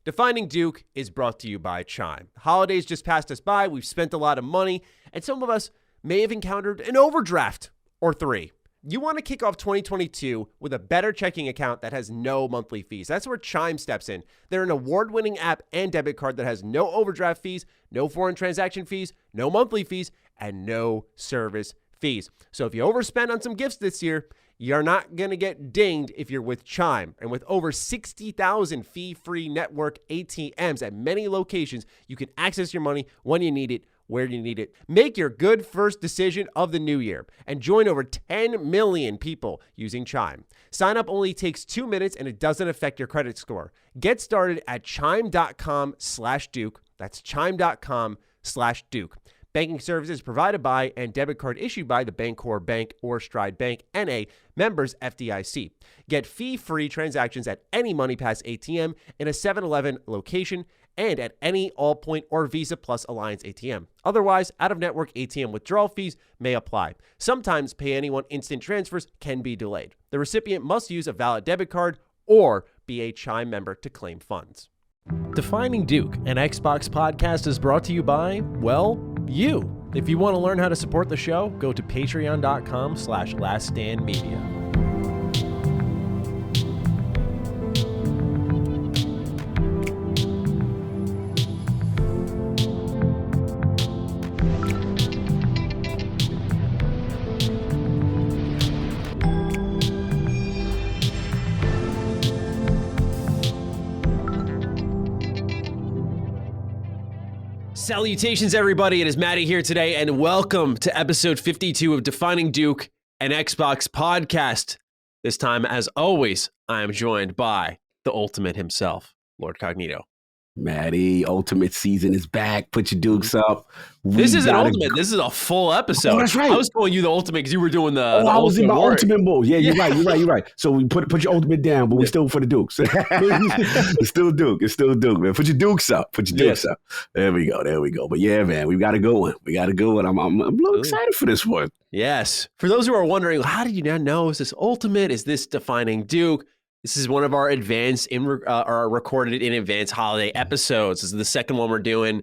Defining Duke is brought to you by Chime. Holidays just passed us by, we've spent a lot of money, and some of us may have encountered an overdraft or three. You want to kick off 2022 with a better checking account that has no monthly fees. That's where Chime steps in. They're an award-winning app and debit card that has no overdraft fees, no foreign transaction fees, no monthly fees, and no service fees. So if you overspend on some gifts this year, you're not going to get dinged if you're with Chime. And with over 60,000 fee-free network ATMs at many locations, you can access your money when you need it, where you need it. Make your good first decision of the new year and join over 10 million people using Chime. Sign up only takes 2 minutes and it doesn't affect your credit score. Get started at chime.com/Duke. That's chime.com/Duke. Banking services provided by and debit card issued by the Bancorp Bank or Stride Bank, N.A., members FDIC. Get fee-free transactions at any MoneyPass ATM in a 7-Eleven location and at any Allpoint or Visa Plus Alliance ATM. Otherwise, out-of-network ATM withdrawal fees may apply. Sometimes Pay Anyone instant transfers can be delayed. The recipient must use a valid debit card or be a Chime member to claim funds. Defining Duke, an Xbox podcast, is brought to you by, well, you. If you want to learn how to support the show, go to patreon.com/laststandmedia. Salutations, everybody. It is Matty here today, and welcome to episode 52 of Defining Duke, an Xbox podcast. This time, as always, I am joined by the ultimate himself, Lord Cognito. Matty, ultimate season is back. Put your dukes up. This isn't ultimate. This is a full episode. Oh, that's right. I was calling you the ultimate because you were doing the I was in my Warrior. ultimate mode. Yeah, you're right. So we put your ultimate down, but we're still for the dukes. It's still Duke, man. Put your dukes up. Up. There we go. But yeah, man, we got to go. I'm a little excited for this one. Yes. For those who are wondering, how did you not know? Is this ultimate? Is this Defining Duke? This is one of our recorded in advance holiday episodes. This is the second one we're doing.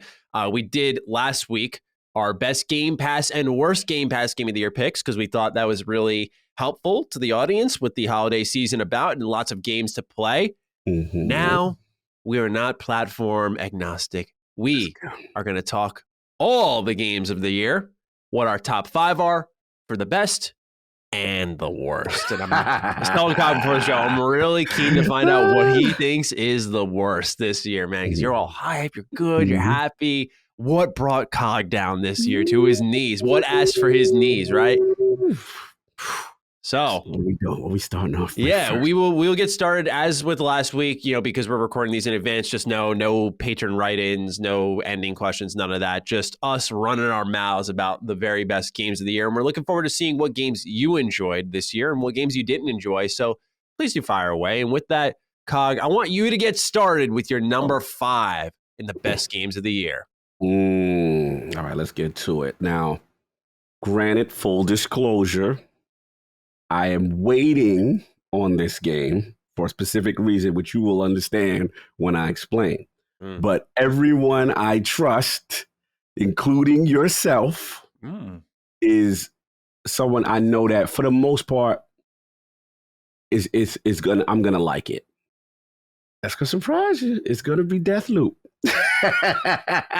We did last week our best Game Pass and worst Game Pass Game of the Year picks because we thought that was really helpful to the audience with the holiday season about and lots of games to play. Mm-hmm. Now, we are not platform agnostic. We are going to talk all the games of the year, what our top 5 are for the best and the worst. And I was telling Cog before the show, I'm really keen to find out what he thinks is the worst this year, man, because you're all hype, you're good, you're happy. What brought Cog down this year to his knees? What asked for his knees, right? So here we go. What are we starting off with? Yeah, first? we'll get started as with last week, because we're recording these in advance. Just no patron write-ins, no ending questions, none of that. Just us running our mouths about the very best games of the year. And we're looking forward to seeing what games you enjoyed this year and what games you didn't enjoy. So please do fire away. And with that, Cog, I want you to get started with your number 5 in the best games of the year. All right, let's get to it. Now, granted, full disclosure, I am waiting on this game for a specific reason, which you will understand when I explain. But everyone I trust, including yourself, is someone I know that for the most part I'm gonna like it. That's gonna surprise you. It's gonna be Deathloop.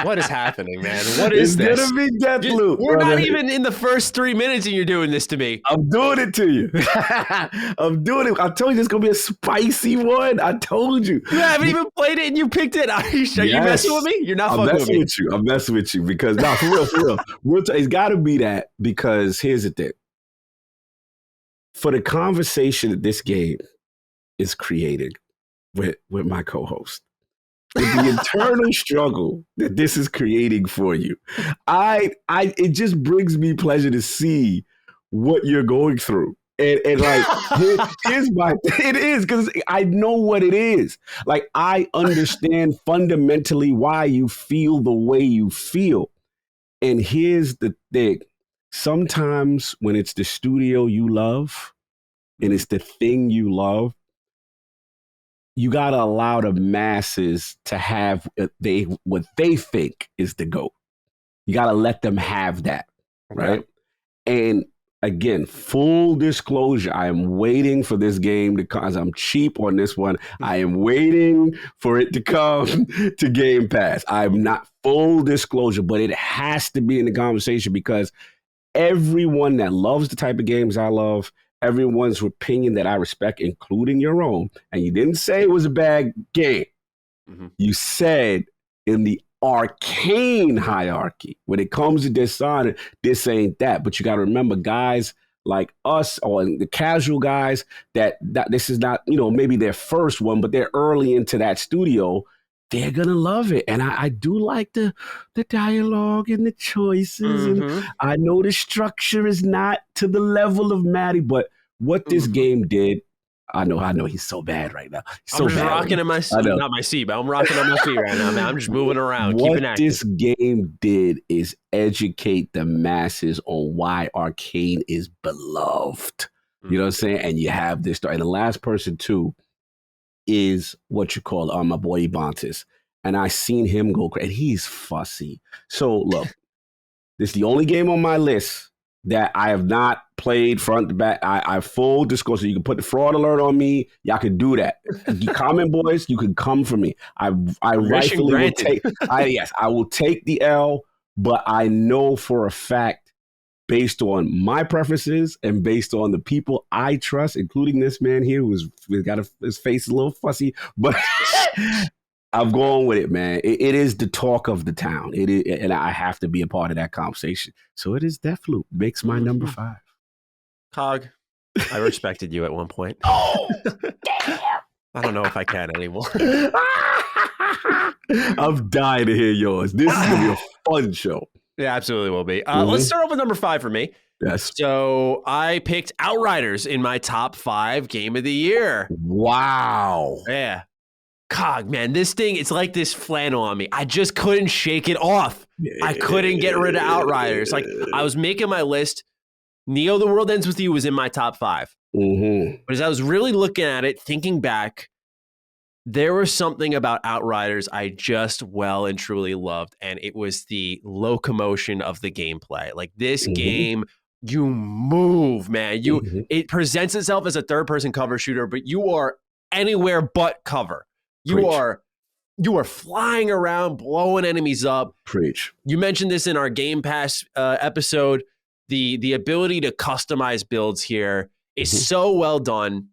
What is happening, man? What is this? It's gonna be Deathloop. We're not even in the first 3 minutes and you're doing this to me. I'm doing it to you. I'm doing it. I told you it's gonna be a spicy one. I told you. You haven't even played it and you picked it. Are you messing with me? You're not fucking with me. I'm messing with you because for real. It's gotta be that because here's the thing. For the conversation that this game is creating with my co-host, with the internal struggle that this is creating for you, it just brings me pleasure to see what you're going through. And like, it is because I know what it is. Like, I understand fundamentally why you feel the way you feel. And here's the thing. Sometimes when it's the studio you love and it's the thing you love, you got to allow the masses to have what they think is the GOAT. You got to let them have that, right? And again, full disclosure, I am waiting for this game to come, because I'm cheap on this one. I am waiting for it to come to Game Pass. I'm not, full disclosure, but it has to be in the conversation, because everyone that loves the type of games I love, everyone's opinion that I respect, including your own, and you didn't say it was a bad game. Mm-hmm. You said in the arcane hierarchy, when it comes to Dishonored, this ain't that. But you got to remember, guys like us, or the casual guys, that this is not, maybe their first one, but they're early into that studio. They're gonna love it. And I do like the dialogue and the choices. Mm-hmm. And I know the structure is not to the level of Matty, but what this game did, I know he's so bad right now. I'm just rocking in my seat, not my seat, but I'm rocking on my feet right now, man. I'm just moving around, keeping active. What this game did is educate the masses on why Arcane is beloved. You know what I'm saying? And you have this story. And the last person too is what you call my boy Ibontis. And I seen him go crazy. And he's fussy. So look, this is the only game on my list that I have not played front to back. I full disclosure. You can put the fraud alert on me. Y'all can do that. You comment, boys, you can come for me. I rightfully will take. I will take the L, but I know for a fact, based on my preferences and based on the people I trust, including this man here who's got his face a little fussy, but I'm going with it, man. It is the talk of the town. It is, and I have to be a part of that conversation. So it is Deathloop. Makes my number 5. Cog, I respected you at one point. Oh, damn. I don't know if I can anymore. I'm dying to hear yours. This is going to be a fun show. Yeah, absolutely will be. Let's start off with number 5 for me. Yes. So I picked Outriders in my top 5 game of the year. Wow. Yeah. Cog, man, this thing, it's like this flannel on me. I just couldn't shake it off. I couldn't get rid of Outriders. Like, I was making my list. Neo, The World Ends With You was in my top 5. Mm-hmm. But as I was really looking at it, thinking back, there was something about Outriders I just well and truly loved, and it was the locomotion of the gameplay. Like, this game, you move, man. It presents itself as a third-person cover shooter, but you are anywhere but cover. You are flying around, blowing enemies up. Preach. You mentioned this in our Game Pass episode. The ability to customize builds here is so well done,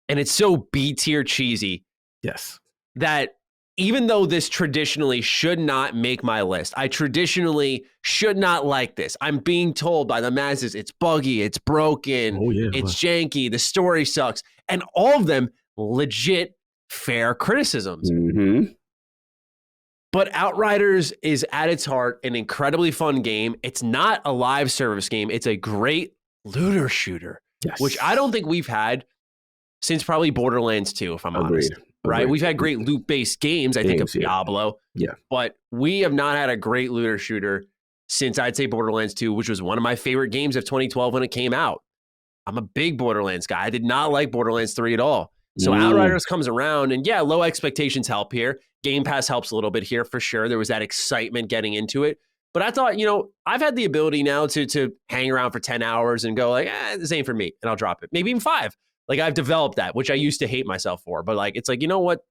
and it's so B-tier cheesy. Yes. That even though this traditionally should not make my list, I traditionally should not like this. I'm being told by the masses it's buggy, it's broken, it's janky, the story sucks, and all of them legit fair criticisms. Mm-hmm. But Outriders is at its heart an incredibly fun game. It's not a live service game. It's a great looter shooter, which I don't think we've had since probably Borderlands 2, if I'm honest. Right? We've had great loot-based games, I think, of Diablo. Yeah. But we have not had a great looter shooter since, I'd say, Borderlands 2, which was one of my favorite games of 2012 when it came out. I'm a big Borderlands guy. I did not like Borderlands 3 at all. So Outriders comes around, and yeah, low expectations help here. Game Pass helps a little bit here for sure. There was that excitement getting into it. But I thought, I've had the ability now to hang around for 10 hours and go like, this ain't for me, and I'll drop it. Maybe even 5. Like, I've developed that, which I used to hate myself for. But like, it's like, you know what?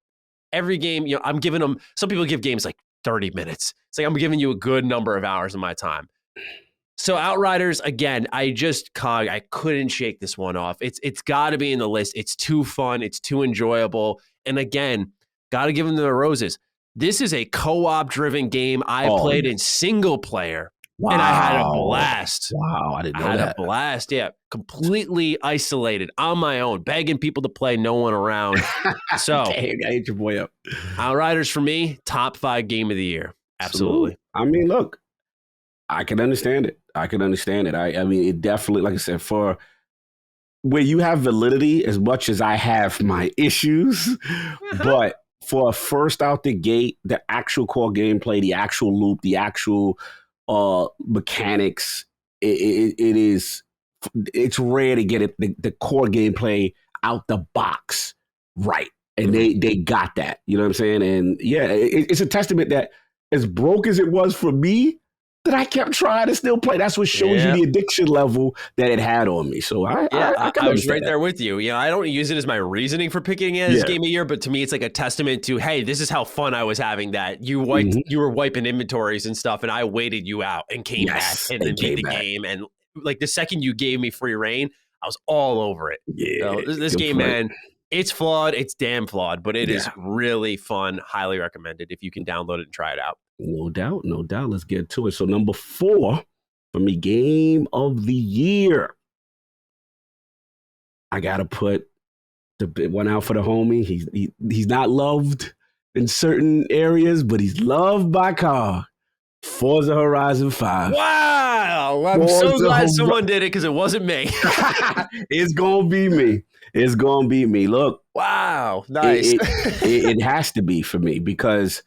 Every game, I'm giving them, some people give games like 30 minutes. It's like, I'm giving you a good number of hours of my time. So Outriders, again, I couldn't shake this one off. It's got to be in the list. It's too fun. It's too enjoyable. And again, got to give them the roses. This is a co-op driven game. I played in single player. Wow. And I had a blast. Wow, I didn't know that. I had a blast, yeah. Completely isolated on my own, begging people to play, no one around. So, dang, I ate your boy up. Outriders for me, top 5 game of the year. Absolutely. I mean, look, I can understand it. I mean, it definitely, like I said, for where you have validity as much as I have my issues, but for a first out the gate, the actual core gameplay, the actual loop, the actual mechanics, it's rare to get it the core gameplay out the box right. And they got that. You know what I'm saying? And yeah, it's a testament that as broke as it was for me, that I kept trying to still play. That's what shows you the addiction level that it had on me. So I was right there with you. You know, I don't use it as my reasoning for picking it as game of year, but to me, it's like a testament to, hey, this is how fun I was having that. You were wiping inventories and stuff, and I waited you out and came back and then beat the game. And like the second you gave me free reign, I was all over it. Yeah, so this game, man, it's flawed. It's damn flawed, but it is really fun. Highly recommended if you can download it and try it out. No doubt. Let's get to it. So number 4 for me, game of the year. I gotta put the one out for the homie. He's not loved in certain areas, but he's loved by Cog. Forza Horizon 5. Wow! I'm so glad someone did it because it wasn't me. It's gonna be me. It's gonna be me. Look. Wow. Nice. It has to be for me because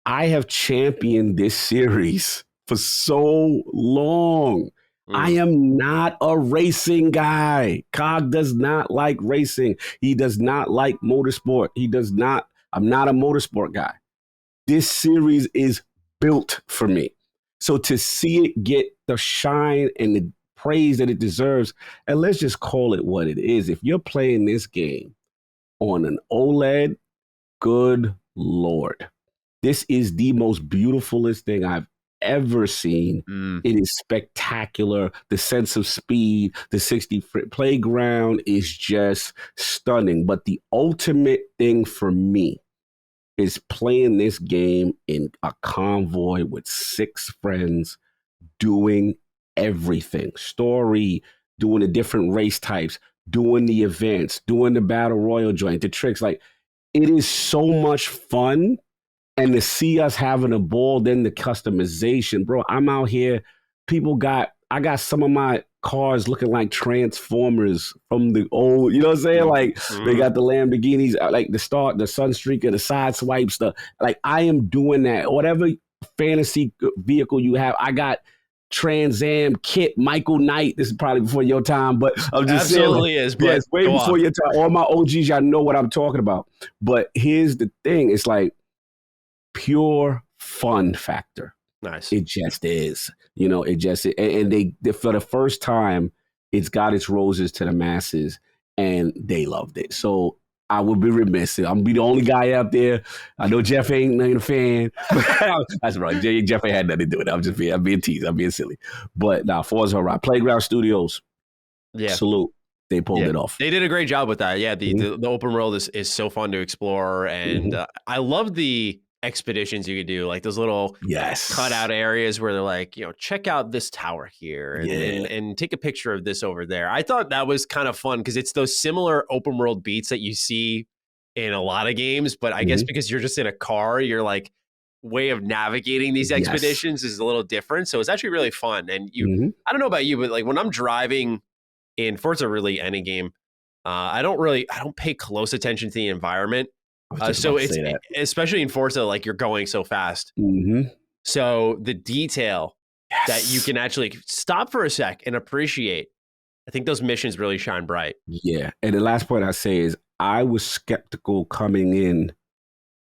I have championed this series for so long. I am not a racing guy. Cog does not like racing. He does not like motorsport. I'm not a motorsport guy. This series is built for me. So to see it get the shine and the praise that it deserves, and let's just call it what it is. If you're playing this game on an OLED, good Lord. This is the most beautifulest thing I've ever seen. It is spectacular. The sense of speed, the 60 playground is just stunning. But the ultimate thing for me is playing this game in a convoy with 6 friends, doing everything. Story, doing the different race types, doing the events, doing the battle royal joint, the tricks. Like, it is so much fun. And to see us having a ball, then the customization, bro, I'm out here. I got some of my cars looking like Transformers from the old, you know what I'm saying? Like they got the Lamborghinis, like the Sunstreaker, the side swipes, like I am doing that. Whatever fantasy vehicle you have, I got Trans Am, Kit, Michael Knight. This is probably before your time, but I'm just absolutely saying. Is, but it's way before your time. All my OGs, y'all know what I'm talking about. But here's the thing. It's like, pure fun factor. Nice. It just is. You know, it just, and they for the first time, it's got its roses to the masses and they loved it. So I would be remiss. I'm gonna be the only guy out there. I know Jeff ain't a fan. That's right. Jeff ain't had nothing to do with it. I'm being teased. I'm being silly. But now, Forza Horizon, Playground Studios. Yeah. Salute. They pulled it off. They did a great job with that. Yeah. The open world is so fun to explore. And I love the expeditions you could do, like those little cutout areas where they're like, you know, check out this tower here and take a picture of this over there. I thought that was kind of fun because it's those similar open world beats that you see in a lot of games, but I guess because you're just in a car, your like way of navigating these expeditions is a little different. So it's actually really fun. And I don't know about you, but like when I'm driving in Forza, really any game, I don't pay close attention to the environment. So it's especially in Forza, like you're going so fast. So the detail that you can actually stop for a sec and appreciate, I think those missions really shine bright. Yeah. And the last point I say is I was skeptical coming in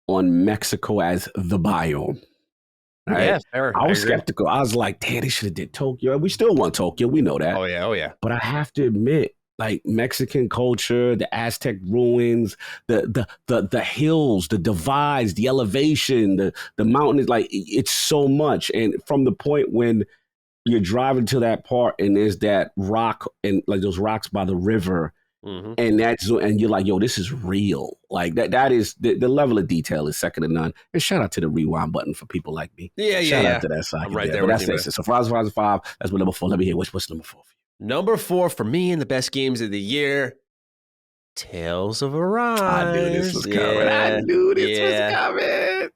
on Mexico as the biome. Right? Yeah, fair. I was skeptical. I was like, damn, they should have did Tokyo. We still want Tokyo. We know that. Oh, yeah. But I have to admit, like Mexican culture, the Aztec ruins, the hills, the divides, the elevation, the mountains, like it's so much. And from the point when you're driving to that part and there's that rock and like those rocks by the river, and you're like, yo, this is real. Like that is the level of detail is second to none. And shout out to the rewind button for people like me. Shout out to that side. I'm right there with you. So Forza Horizon 5, that's my number 4. Let me hear what's number 4 for you. Number 4 for me in the best games of the year, Tales of Arise. I knew this was coming.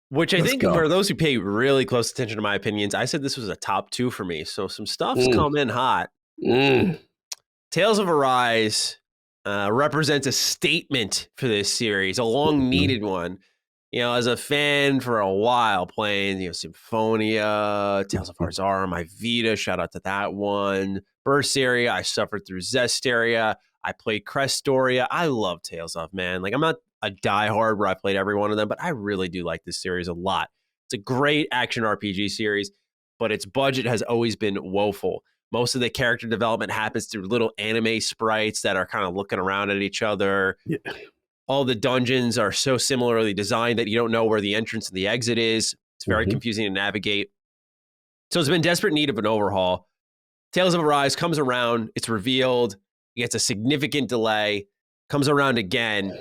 Which I think for those who pay really close attention to my opinions, I said this was a top 2 for me. So some stuff's come in hot. Tales of Arise represents a statement for this series, a long needed one. You know, as a fan for a while playing, you know, Symphonia, Tales of Arzar, my Vita, shout out to that one. Berseria, I suffered through Zestiria. I played Crestoria. I love Tales of, man. Like, I'm not a diehard where I played every one of them, but I really do like this series a lot. It's a great action RPG series, but its budget has always been woeful. Most of the character development happens through little anime sprites that are kind of looking around at each other. Yeah. All the dungeons are so similarly designed that you don't know where the entrance and the exit is. It's very confusing to navigate. So it's been in desperate need of an overhaul. Tales of Arise comes around. It's revealed. It gets a significant delay. Comes around again.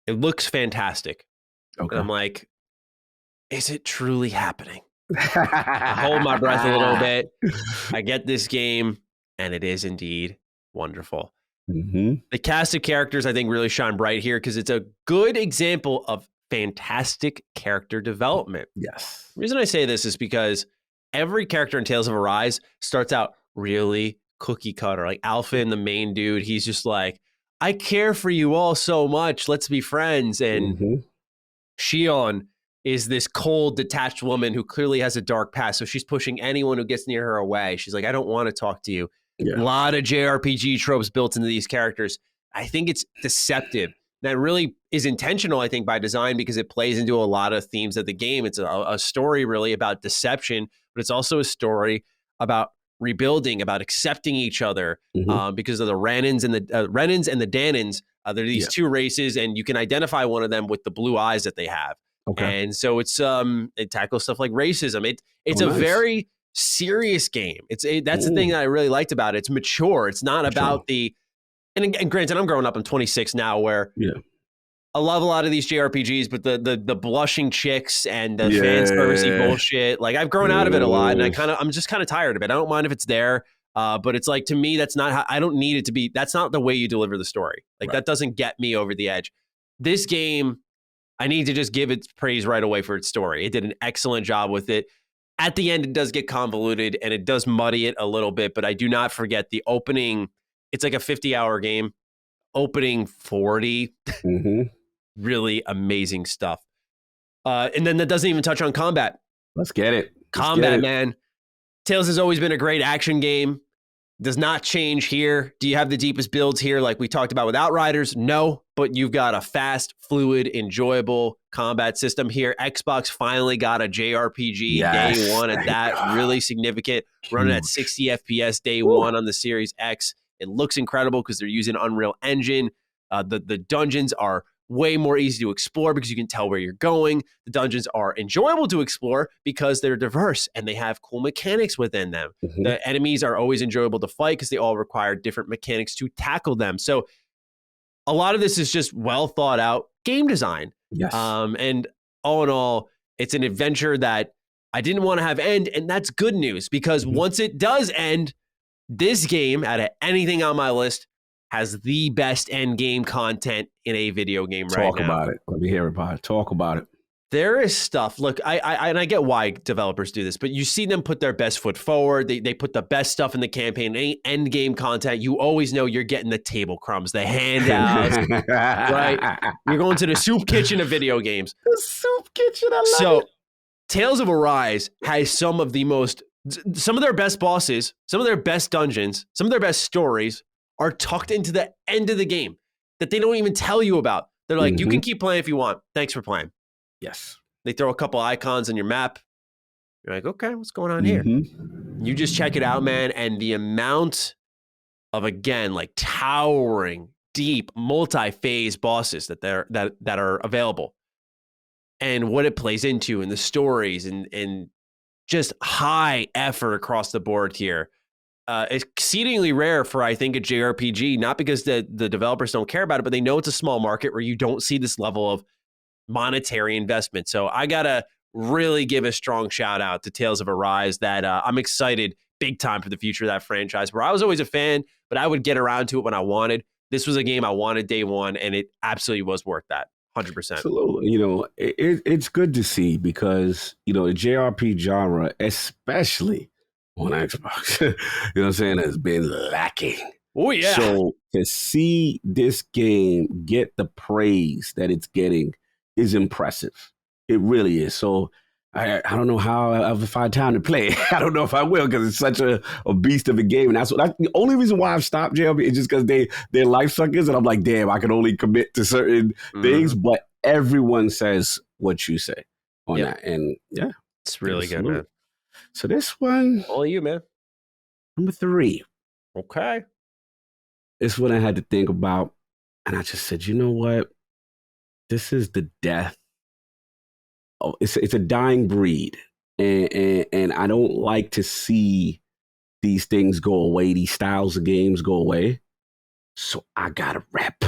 It looks fantastic. Okay. And I'm like, is it truly happening? I hold my breath a little bit. I get this game, and it is indeed wonderful. The cast of characters, I think, really shine bright here because it's a good example of fantastic character development. Yes. The reason I say this is because every character in Tales of Arise starts out really cookie cutter. Like Alphen, the main dude, he's just like, I care for you all so much. Let's be friends. And Shion is this cold, detached woman who clearly has a dark past. So she's pushing anyone who gets near her away. She's like, I don't want to talk to you. Yeah. A lot of JRPG tropes built into these characters. I think it's deceptive. That really is intentional, I think, by design because it plays into a lot of themes of the game. It's a story really about deception, but it's also a story about rebuilding, about accepting each other because of the Renans and the Danans. They're these two races, and you can identify one of them with the blue eyes that they have. Okay. And so it's it tackles stuff like racism. It's a very serious game. That's the thing that I really liked about it. It's mature. It's not about the and granted, I'm growing up. I'm 26 now, where I love a lot of these JRPGs, but the blushing chicks and the fan servicey bullshit, like I've grown out of it a lot, and I'm just kind of tired of it. I don't mind if it's there, but it's like, to me, that's not how, I don't need it to be. That's not the way you deliver the story. Like that doesn't get me over the edge. This game, I need to just give it praise right away for its story. It did an excellent job with it. At the end, it does get convoluted and it does muddy it a little bit, but I do not forget the opening. It's like a 50-hour game. Opening 40, really amazing stuff. And then that doesn't even touch on combat. Let's get it. Combat, man. Tales has always been a great action game. Does not change here. Do you have the deepest builds here like we talked about with Outriders? No, but you've got a fast, fluid, enjoyable combat system here. Xbox finally got a JRPG day one at that. Really significant. Running at 60 FPS day one on the Series X. It looks incredible because they're using Unreal Engine. The dungeons are way more easy to explore because you can tell where you're going. The dungeons are enjoyable to explore because they're diverse and they have cool mechanics within them. The enemies are always enjoyable to fight because they all require different mechanics to tackle them. So a lot of this is just well thought out game design. Yes. And all in all, it's an adventure that I didn't want to have end, and that's good news because once it does end, this game, out of anything on my list, has the best end game content in a video game right now. Talk about it. Let me hear about it. Talk about it. There is stuff. Look, I get why developers do this, but you see them put their best foot forward. They put the best stuff in the campaign. Any end game content, you always know you're getting the table crumbs, the handouts, right? You're going to the soup kitchen of video games. The soup kitchen, I love it. Tales of Arise has some of their best bosses, some of their best dungeons, some of their best stories are tucked into the end of the game that they don't even tell you about. They're like, you can keep playing if you want. Thanks for playing. Yes. They throw a couple icons on your map. You're like, okay, what's going on here? You just check it out, man. And the amount of, again, like towering, deep, multi-phase bosses that are available and what it plays into and the stories and just high effort across the board here. Exceedingly rare for, I think, a JRPG, not because the developers don't care about it, but they know it's a small market where you don't see this level of monetary investment. So I got to really give a strong shout out to Tales of Arise that I'm excited big time for the future of that franchise, where I was always a fan, but I would get around to it when I wanted. This was a game I wanted day one, and it absolutely was worth that. 100%. Absolutely. You know, it's good to see because, you know, the JRPG genre, especially on Xbox, you know what I'm saying, has been lacking. Oh, yeah. So to see this game get the praise that it's getting is impressive. It really is. So I don't know how I'll ever find time to play. I don't know if I will because it's such a beast of a game. And that's the only reason why I've stopped JLB is just because they're life suckers. And I'm like, damn, I can only commit to certain things. But everyone says what you say on that. And yeah. It's really good, man. So this one. All you, man. Number 3. Okay. This one I had to think about. And I just said, you know what? This is the death. Oh, it's a dying breed. And I don't like to see these things go away, these styles of games go away. So I got a rep.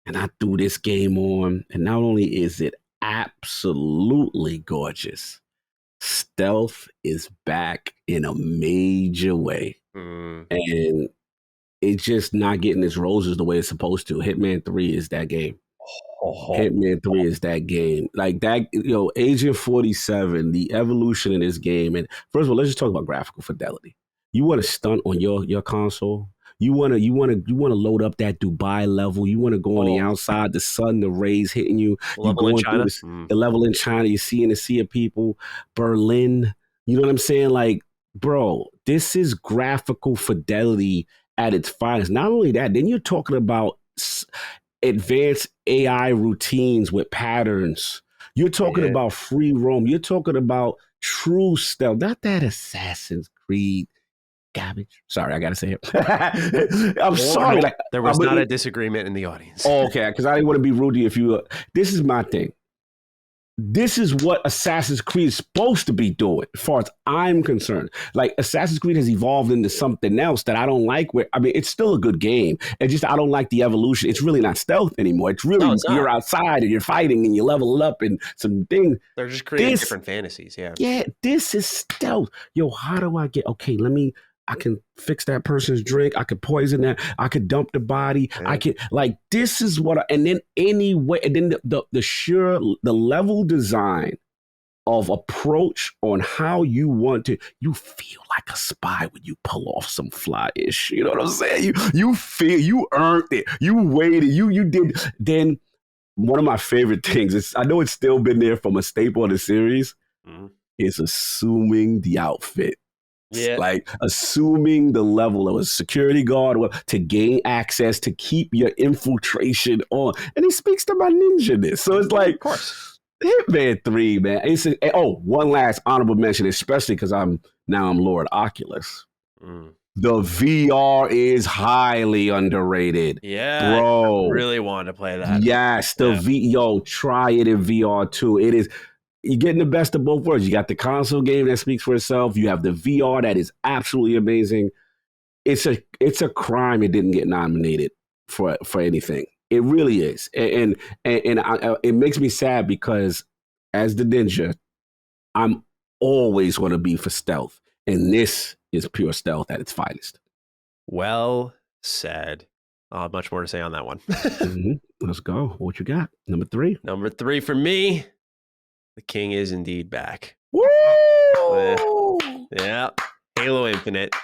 And I threw this game on. And not only is it absolutely gorgeous, stealth is back in a major way. And it's just not getting its roses the way it's supposed to. Hitman 3 is that game. Hitman 3 is that game. Like that, Agent 47, the evolution in this game. And first of all, let's just talk about graphical fidelity. You want to stunt on your console. You want to load up that Dubai level. You want to go on the outside, the sun, the rays hitting you. Level in China. The level in China. You're seeing a sea of people. Berlin. You know what I'm saying? Like, bro, this is graphical fidelity at its finest. Not only that, then you're talking about advanced AI routines with patterns. You're talking about free roam. You're talking about true stealth. Not that Assassin's Creed garbage. Sorry, I gotta say it. I'm sorry. Like, there was not a disagreement in the audience. Oh, okay, because I didn't want to be rude to you. If you, this is my thing. This is what Assassin's Creed is supposed to be doing, as far as I'm concerned. Like, Assassin's Creed has evolved into something else that I don't like. It's still a good game. It's just I don't like the evolution. It's really not stealth anymore. It's really you're outside and you're fighting and you level up and some things. They're just creating different fantasies. Yeah. Yeah, this is stealth. Yo, how do I get? Okay, I can fix that person's drink. I could poison that. I could dump the body. Yeah. I could this is what. And then anyway, and then the level design of approach on how you want to. You feel like a spy when you pull off some fly ish. You know what I'm saying? You feel you earned it. You waited. You did. Then one of my favorite things is, I know it's still been there from a staple of the series. Is assuming the outfit. Yeah. Like assuming the level of a security guard to gain access, to keep your infiltration on. And he speaks to my ninja-ness. So it's like, of course, Hitman 3, man. One last honorable mention, especially because I'm Lord Oculus. The VR is highly underrated. Yeah. Bro. I really wanted to play that. Yes. Try it in VR too. It is. You're getting the best of both worlds. You got the console game that speaks for itself. You have the VR that is absolutely amazing. It's a crime it didn't get nominated for anything. It really is, and it makes me sad because as the ninja, I'm always going to be for stealth, and this is pure stealth at its finest. Well said. Much more to say on that one. Let's go. What you got? Number 3. Number 3 for me. The king is indeed back. Woo! Yeah. Halo Infinite.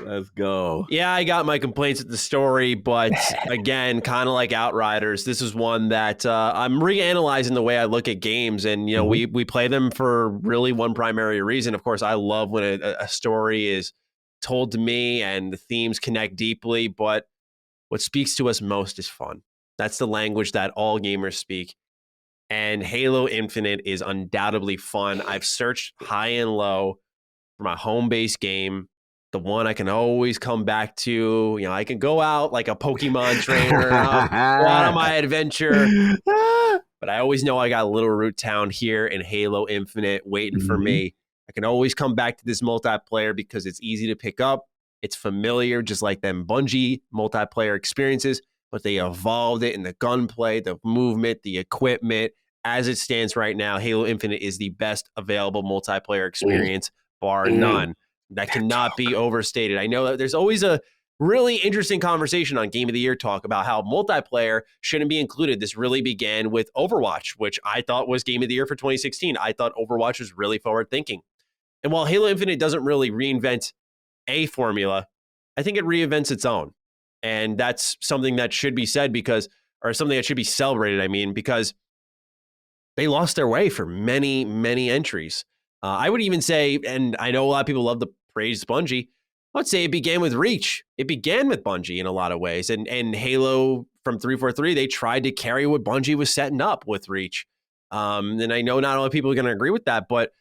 Let's go. Yeah, I got my complaints at the story, but again, kind of like Outriders, this is one that I'm reanalyzing the way I look at games. And, we play them for really one primary reason. Of course, I love when a story is told to me and the themes connect deeply. But what speaks to us most is fun. That's the language that all gamers speak. And Halo Infinite is undoubtedly fun. I've searched high and low for my home-based game, the one I can always come back to. I can go out like a Pokemon trainer, go out on my adventure. But I always know I got a little root town here in Halo Infinite waiting for me. I can always come back to this multiplayer because it's easy to pick up. It's familiar, just like them Bungie multiplayer experiences. But they evolved it in the gunplay, the movement, the equipment. As it stands right now, Halo Infinite is the best available multiplayer experience, bar none. That cannot be overstated. I know that there's always a really interesting conversation on Game of the Year talk about how multiplayer shouldn't be included. This really began with Overwatch, which I thought was Game of the Year for 2016. I thought Overwatch was really forward thinking. And while Halo Infinite doesn't really reinvent a formula, I think it reinvents its own. And that's something that should be said or something that should be celebrated, because they lost their way for many, many entries. I would even say, and I know a lot of people love to praise Bungie, I would say it began with Reach. It began with Bungie in a lot of ways. And Halo from 343, they tried to carry what Bungie was setting up with Reach. And I know not a lot of people are going to agree with that, but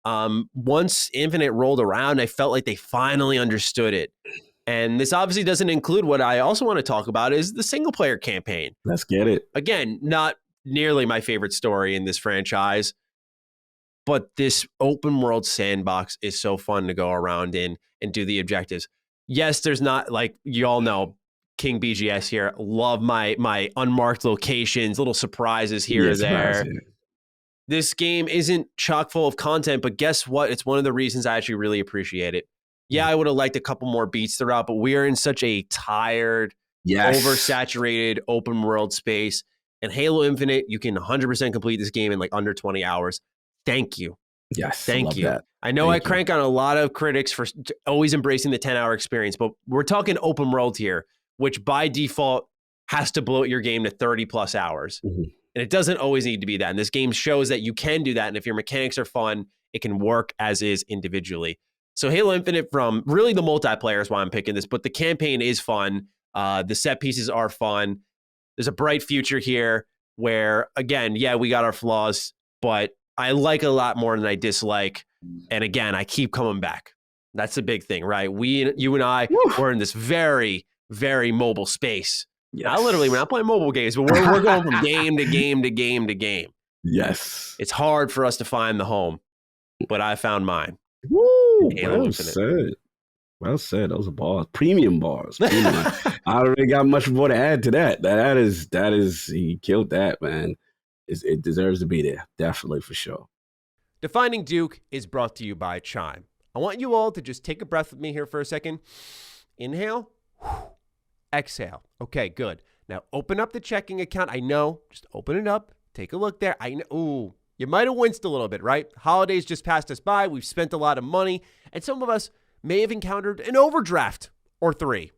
once Infinite rolled around, I felt like they finally understood it. And this obviously doesn't include what I also want to talk about is the single player campaign. Let's get it. Again, not nearly my favorite story in this franchise, but this open world sandbox is so fun to go around in and do the objectives. Yes, there's not, like you all know, King BGS here. Love my unmarked locations, little surprises here or there. This game isn't chock full of content, but guess what? It's one of the reasons I actually really appreciate it. Yeah, I would have liked a couple more beats throughout, but we are in such a tired, oversaturated open world space. And Halo Infinite, you can 100% complete this game in like under 20 hours. Thank you. Yes. Thank you. That. I know I crank on a lot of critics for always embracing the 10-hour experience, but we're talking open world here, which by default has to bloat your game to 30 plus hours. Mm-hmm. And it doesn't always need to be that. And this game shows that you can do that. And if your mechanics are fun, it can work as is individually. So Halo Infinite, from really the multiplayer is why I'm picking this, but the campaign is fun. The set pieces are fun. There's a bright future here where, again, yeah, we got our flaws, but I like a lot more than I dislike. And again, I keep coming back. That's the big thing, right? You and I, we're in this very, very mobile space. Yes. Not literally, we're not playing mobile games, but we're going from game to game to game to game. Yes. It's hard for us to find the home, but I found mine. Woo! Well said. Well said. Those are bars. Premium bars. I don't really got much more to add to that. That is he killed that, man. It deserves to be there. Definitely, for sure. Defining Duke is brought to you by Chime. I want you all to just take a breath with me here for a second. Inhale. Exhale. Okay, good. Now open up the checking account. I know. Just open it up. Take a look there. I know. Ooh, you might have winced a little bit, right? Holidays just passed us by. We've spent a lot of money. And some of us may have encountered an overdraft or three.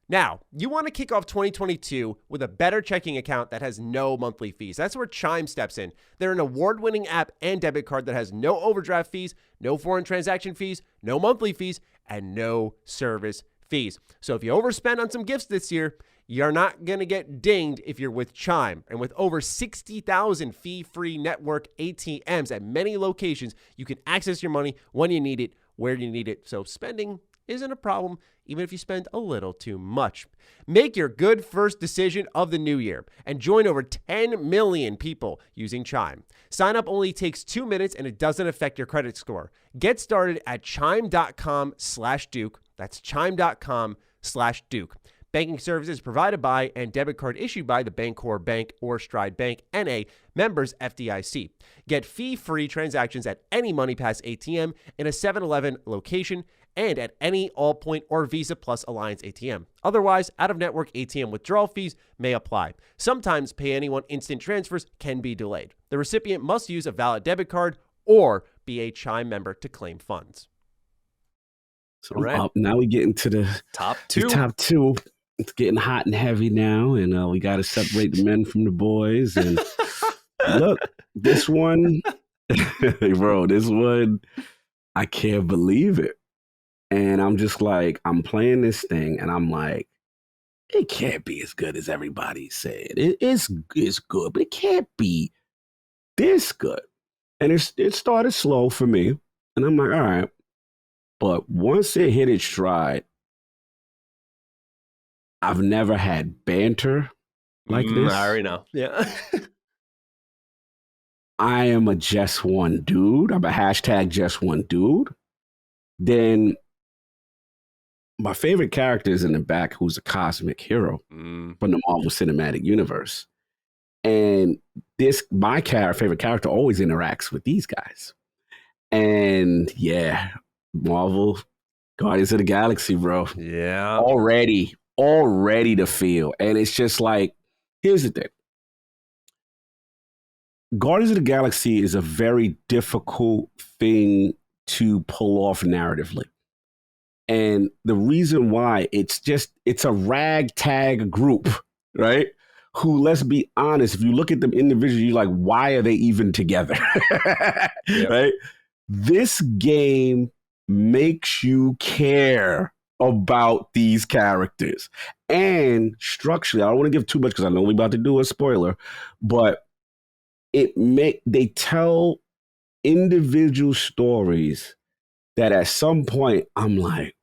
Now, you want to kick off 2022 with a better checking account that has no monthly fees. That's where Chime steps in. They're an award-winning app and debit card that has no overdraft fees, no foreign transaction fees, no monthly fees, and no service fees. So if you overspend on some gifts this year, you're not going to get dinged if you're with Chime. And with over 60,000 fee-free network ATMs at many locations, you can access your money when you need it, where you need it. So spending isn't a problem, even if you spend a little too much. Make your good first decision of the new year and join over 10 million people using Chime. Sign up only takes 2 minutes and it doesn't affect your credit score. Get started at chime.com/Duke. That's chime.com/Duke. Banking services provided by and debit card issued by the Bancorp Bank or Stride Bank, N.A., members FDIC. Get fee-free transactions at any MoneyPass ATM in a 7-Eleven location and at any Allpoint or Visa Plus Alliance ATM. Otherwise, out-of-network ATM withdrawal fees may apply. Sometimes Pay Anyone instant transfers can be delayed. The recipient must use a valid debit card or be a Chime member to claim funds. So now we get into the top two. It's getting hot and heavy now, and we got to separate the men from the boys. And look, this one, bro, I can't believe it. And I'm just like, I'm playing this thing, and I'm like, it can't be as good as everybody's saying. It's good, but it can't be this good. And it started slow for me, and I'm like, all right. But once it hit its stride, I've never had banter like this. I already know. Yeah. I am a just one dude. I'm a hashtag just one dude. Then my favorite character is in the back, who's a cosmic hero from the Marvel Cinematic Universe. And my favorite character always interacts with these guys. And yeah, Marvel, Guardians of the Galaxy, bro. Yeah. Already to feel. And it's just like, here's the thing. Guardians of the Galaxy is a very difficult thing to pull off narratively. And the reason why, it's a ragtag group, right? Who, let's be honest, if you look at them individually, you're like, why are they even together? Yep. Right? This game makes you care about these characters. And structurally, I don't want to give too much because I know we're about to do a spoiler, but they tell individual stories that at some point I'm like,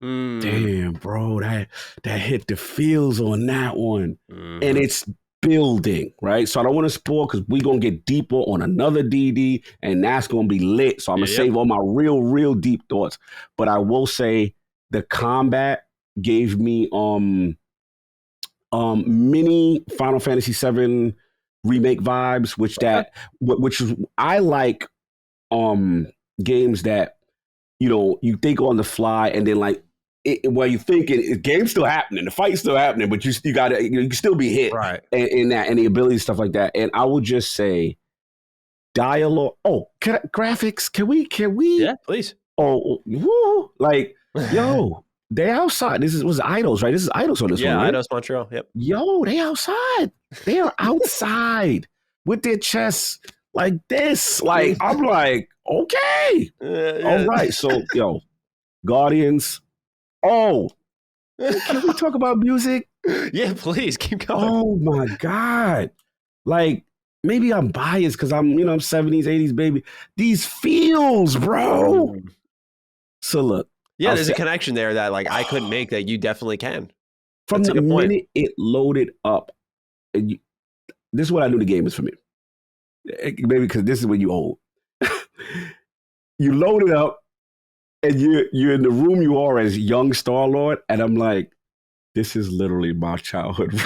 damn, bro, that hit the feels on that one. And it's building, right? So I don't want to spoil because we're going to get deeper on another DD and that's going to be lit. So I'm going to save all my real deep thoughts. But I will say the combat gave me mini Final Fantasy VII remake vibes, which is I like games that, you know, you think on the fly and then like while you think the game's still happening, the fight's still happening, but you gotta, you can still be hit, right? And that and the ability stuff like that. And I would just say dialogue. Oh, graphics. Can we? Yeah, please. Oh, woo! Like, yo, they outside. Was Idols, right? This is Idols on this one, right? Idols Montreal. Yep. Yo, they outside. They are outside with their chests like this. Like, I'm like, okay, all right. So, yo, Guardians. Oh, can we talk about music? Yeah, please keep going. Oh my God. Like, maybe I'm biased because I'm 70s, 80s, baby. These feels, bro. So look. Yeah, there's a connection there that like I couldn't make that you definitely can. From the minute it loaded up, this is what I knew the game is for me. Maybe because this is when you old. You load it up, and you're in the room you are as young Star-Lord, and I'm like, this is literally my childhood.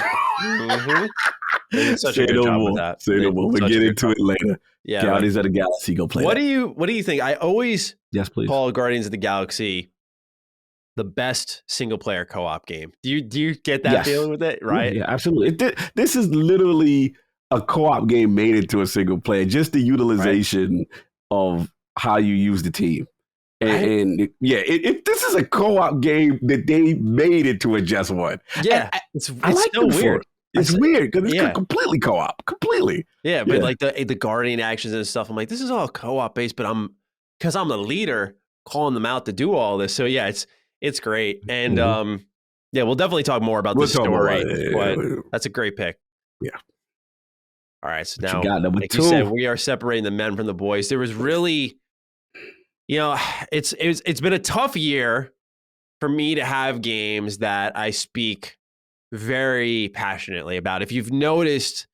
Such a good job with that. Say no more. We'll get into it later. Yeah, Guardians of the Galaxy, go play. What do you think? I always please. call Guardians of the Galaxy the best single player co-op game. Do you get that feeling with it? Right? Yeah, absolutely. This is literally a co-op game made into a single player. Just the utilization of how you use the team. And this is a co-op game that they made into a just one. Yeah, it's so weird. It's weird because it's completely co-op, completely. Yeah, but like the Guardian actions and stuff, I'm like, this is all co-op based, but because I'm the leader, calling them out to do all this. So yeah, it's great, and we'll definitely talk more about the story. But that's a great pick. Yeah. All right, so now, like you said, we are separating the men from the boys. There was really. It's been a tough year for me to have games that I speak very passionately about. If you've noticed,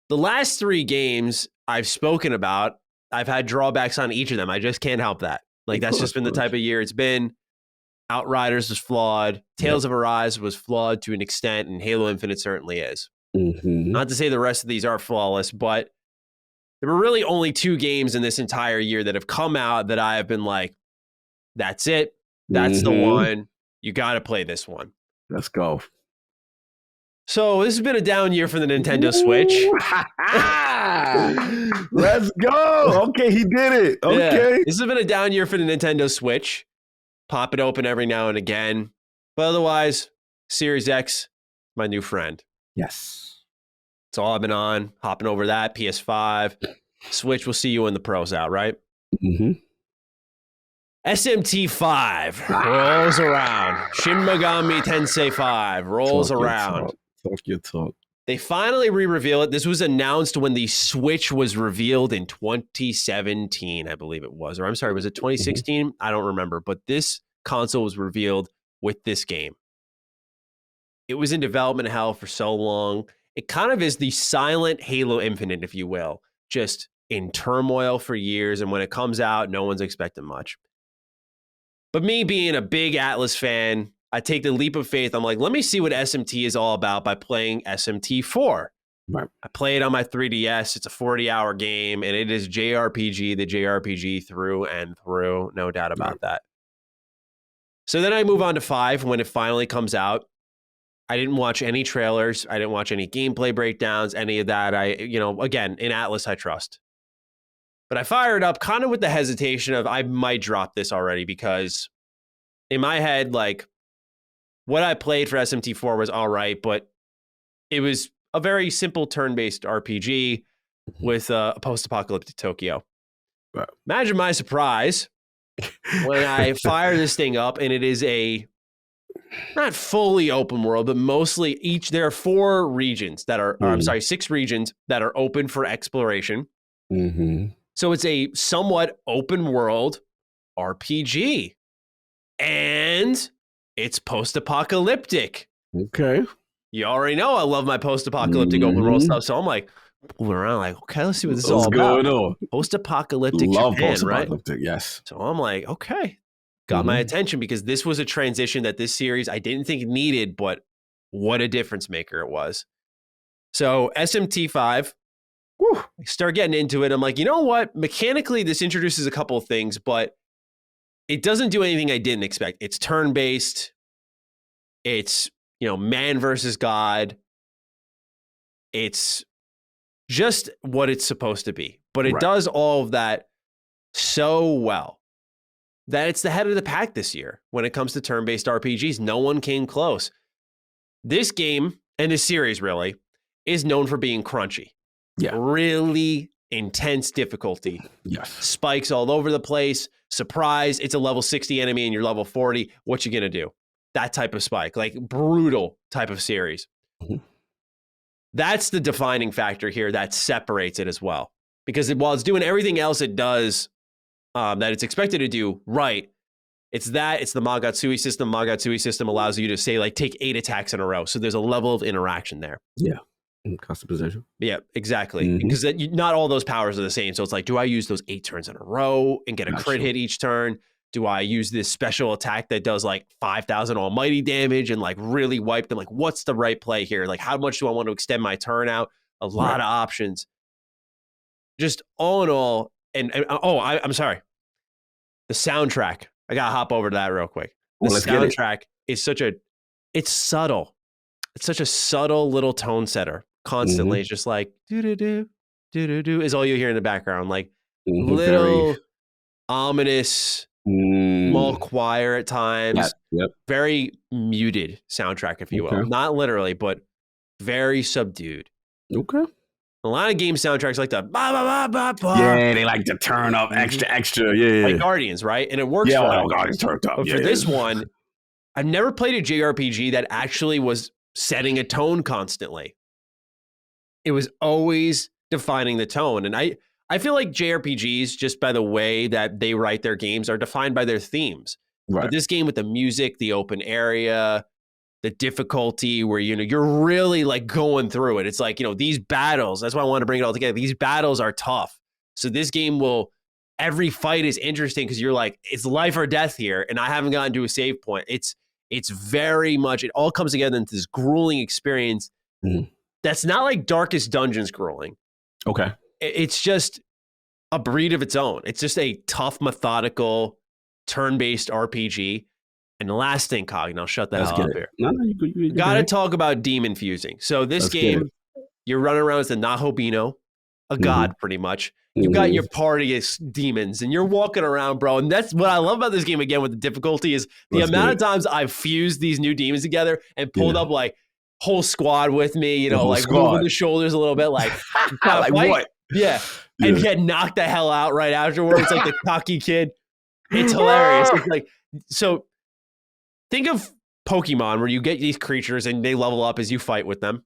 the last 3 games I've spoken about, I've had drawbacks on each of them. I just can't help that. Like, that's just been the type of year it's been. Outriders was flawed. Tales of Arise was flawed to an extent, and Halo Infinite certainly is. Not to say the rest of these are flawless, but there were really only 2 games in this entire year that have come out that I have been like, that's it. That's the one. You got to play this one. Let's go. So this has been a down year for the Nintendo Switch. Let's go. Okay, he did it. Okay. Yeah, this has been a down year for the Nintendo Switch. Pop it open every now and again. But otherwise, Series X, my new friend. Yes. That's all I've been on. Hopping over that. PS5. Switch, we'll see you when the Pro's out, right? SMT5 rolls around. Shin Megami Tensei 5 rolls around. Talk your talk. They finally re-reveal it. This was announced when the Switch was revealed in 2017, I believe it was. Or I'm sorry, was it 2016? I don't remember. But this console was revealed with this game. It was in development hell for so long. It kind of is the silent Halo Infinite, if you will, just in turmoil for years. And when it comes out, no one's expecting much. But me being a big Atlas fan, I take the leap of faith. I'm like, let me see what SMT is all about by playing SMT4. Right. I play it on my 3DS. It's a 40-hour game, and it is JRPG, the JRPG through and through. No doubt about that. So then I move on to 5 when it finally comes out. I didn't watch any trailers. I didn't watch any gameplay breakdowns, any of that. Again, in Atlas, I trust. But I fired up kind of with the hesitation of I might drop this already because in my head, like, what I played for SMT4 was all right, but it was a very simple turn-based RPG with a post-apocalyptic Tokyo. Right. Imagine my surprise when I fire this thing up and it is a not fully open world, but mostly there are 4 regions that are, or I'm sorry, 6 regions that are open for exploration. Mm-hmm. So it's a somewhat open world RPG. And it's post-apocalyptic. Okay. You already know I love my post-apocalyptic open world stuff. So I'm like, moving around like, okay, let's see what this is all about. Post-apocalyptic Love Japan, post-apocalyptic, right? yes. So I'm like, okay. Got my attention because this was a transition that this series I didn't think needed, but what a difference maker it was. So SMT5, I start getting into it. I'm like, you know what? Mechanically, this introduces a couple of things, but it doesn't do anything I didn't expect. It's turn-based. It's, man versus God. It's just what it's supposed to be. But it does all of that so well that it's the head of the pack this year when it comes to turn-based RPGs. No one came close. This game, and this series really, is known for being crunchy. Yeah. Really intense difficulty. Yes. Spikes all over the place. Surprise, it's a level 60 enemy and you're level 40. What you going to do? That type of spike, like brutal type of series. Mm-hmm. That's the defining factor here that separates it as well. Because while it's doing everything else it does that it's expected to do right, it's the Magatsuhi system. Magatsuhi system allows you to say, like, take 8 attacks in a row. So there's a level of interaction there. Yeah. Customization. Yeah, exactly. Mm-hmm. Because not all those powers are the same. So it's like, do I use those 8 turns in a row and get a crit hit each turn? Do I use this special attack that does like 5,000 almighty damage and like really wipe them? Like, what's the right play here? Like, how much do I want to extend my turn out? A lot of options. Just all in all, I'm sorry. The soundtrack. I got to hop over to that real quick. The soundtrack is it's subtle. It's such a subtle little tone setter. Constantly, it's just like do-do-do, do-do-do is all you hear in the background. Like little ominous, small choir at times. Yep. Very muted soundtrack, if you will. Not literally, but very subdued. Okay. A lot of game soundtracks like that. Ba, ba, ba, ba, ba. Yeah, they like to turn up extra. Yeah. Like Guardians, right? And it works for Guardians turned up. But for this one, I've never played a JRPG that actually was setting a tone constantly. It was always defining the tone. And I feel like JRPGs, just by the way that they write their games, are defined by their themes. Right. But this game with the music, the open area, the difficulty where, you're really like going through it. It's like, these battles, that's why I want to bring it all together. These battles are tough. So this game every fight is interesting because you're like, it's life or death here. And I haven't gotten to a save point. It's very much, it all comes together into this grueling experience. That's not like Darkest Dungeon's grueling. Okay. It's just a breed of its own. It's just a tough, methodical, turn-based RPG. And the last thing, Cog, and I'll shut that up here. No, you got to talk about demon fusing. So this game, you're running around as a Nahobino, a god pretty much. You've got your party as demons, and you're walking around, bro. And that's what I love about this game, again, with the difficulty, is the amount of times I've fused these new demons together and pulled up, like, whole squad with me, like moving the shoulders a little bit, like, like what? Yeah. And get knocked the hell out right afterwards, like the cocky kid. It's hilarious. It's like, so think of Pokemon, where you get these creatures and they level up as you fight with them.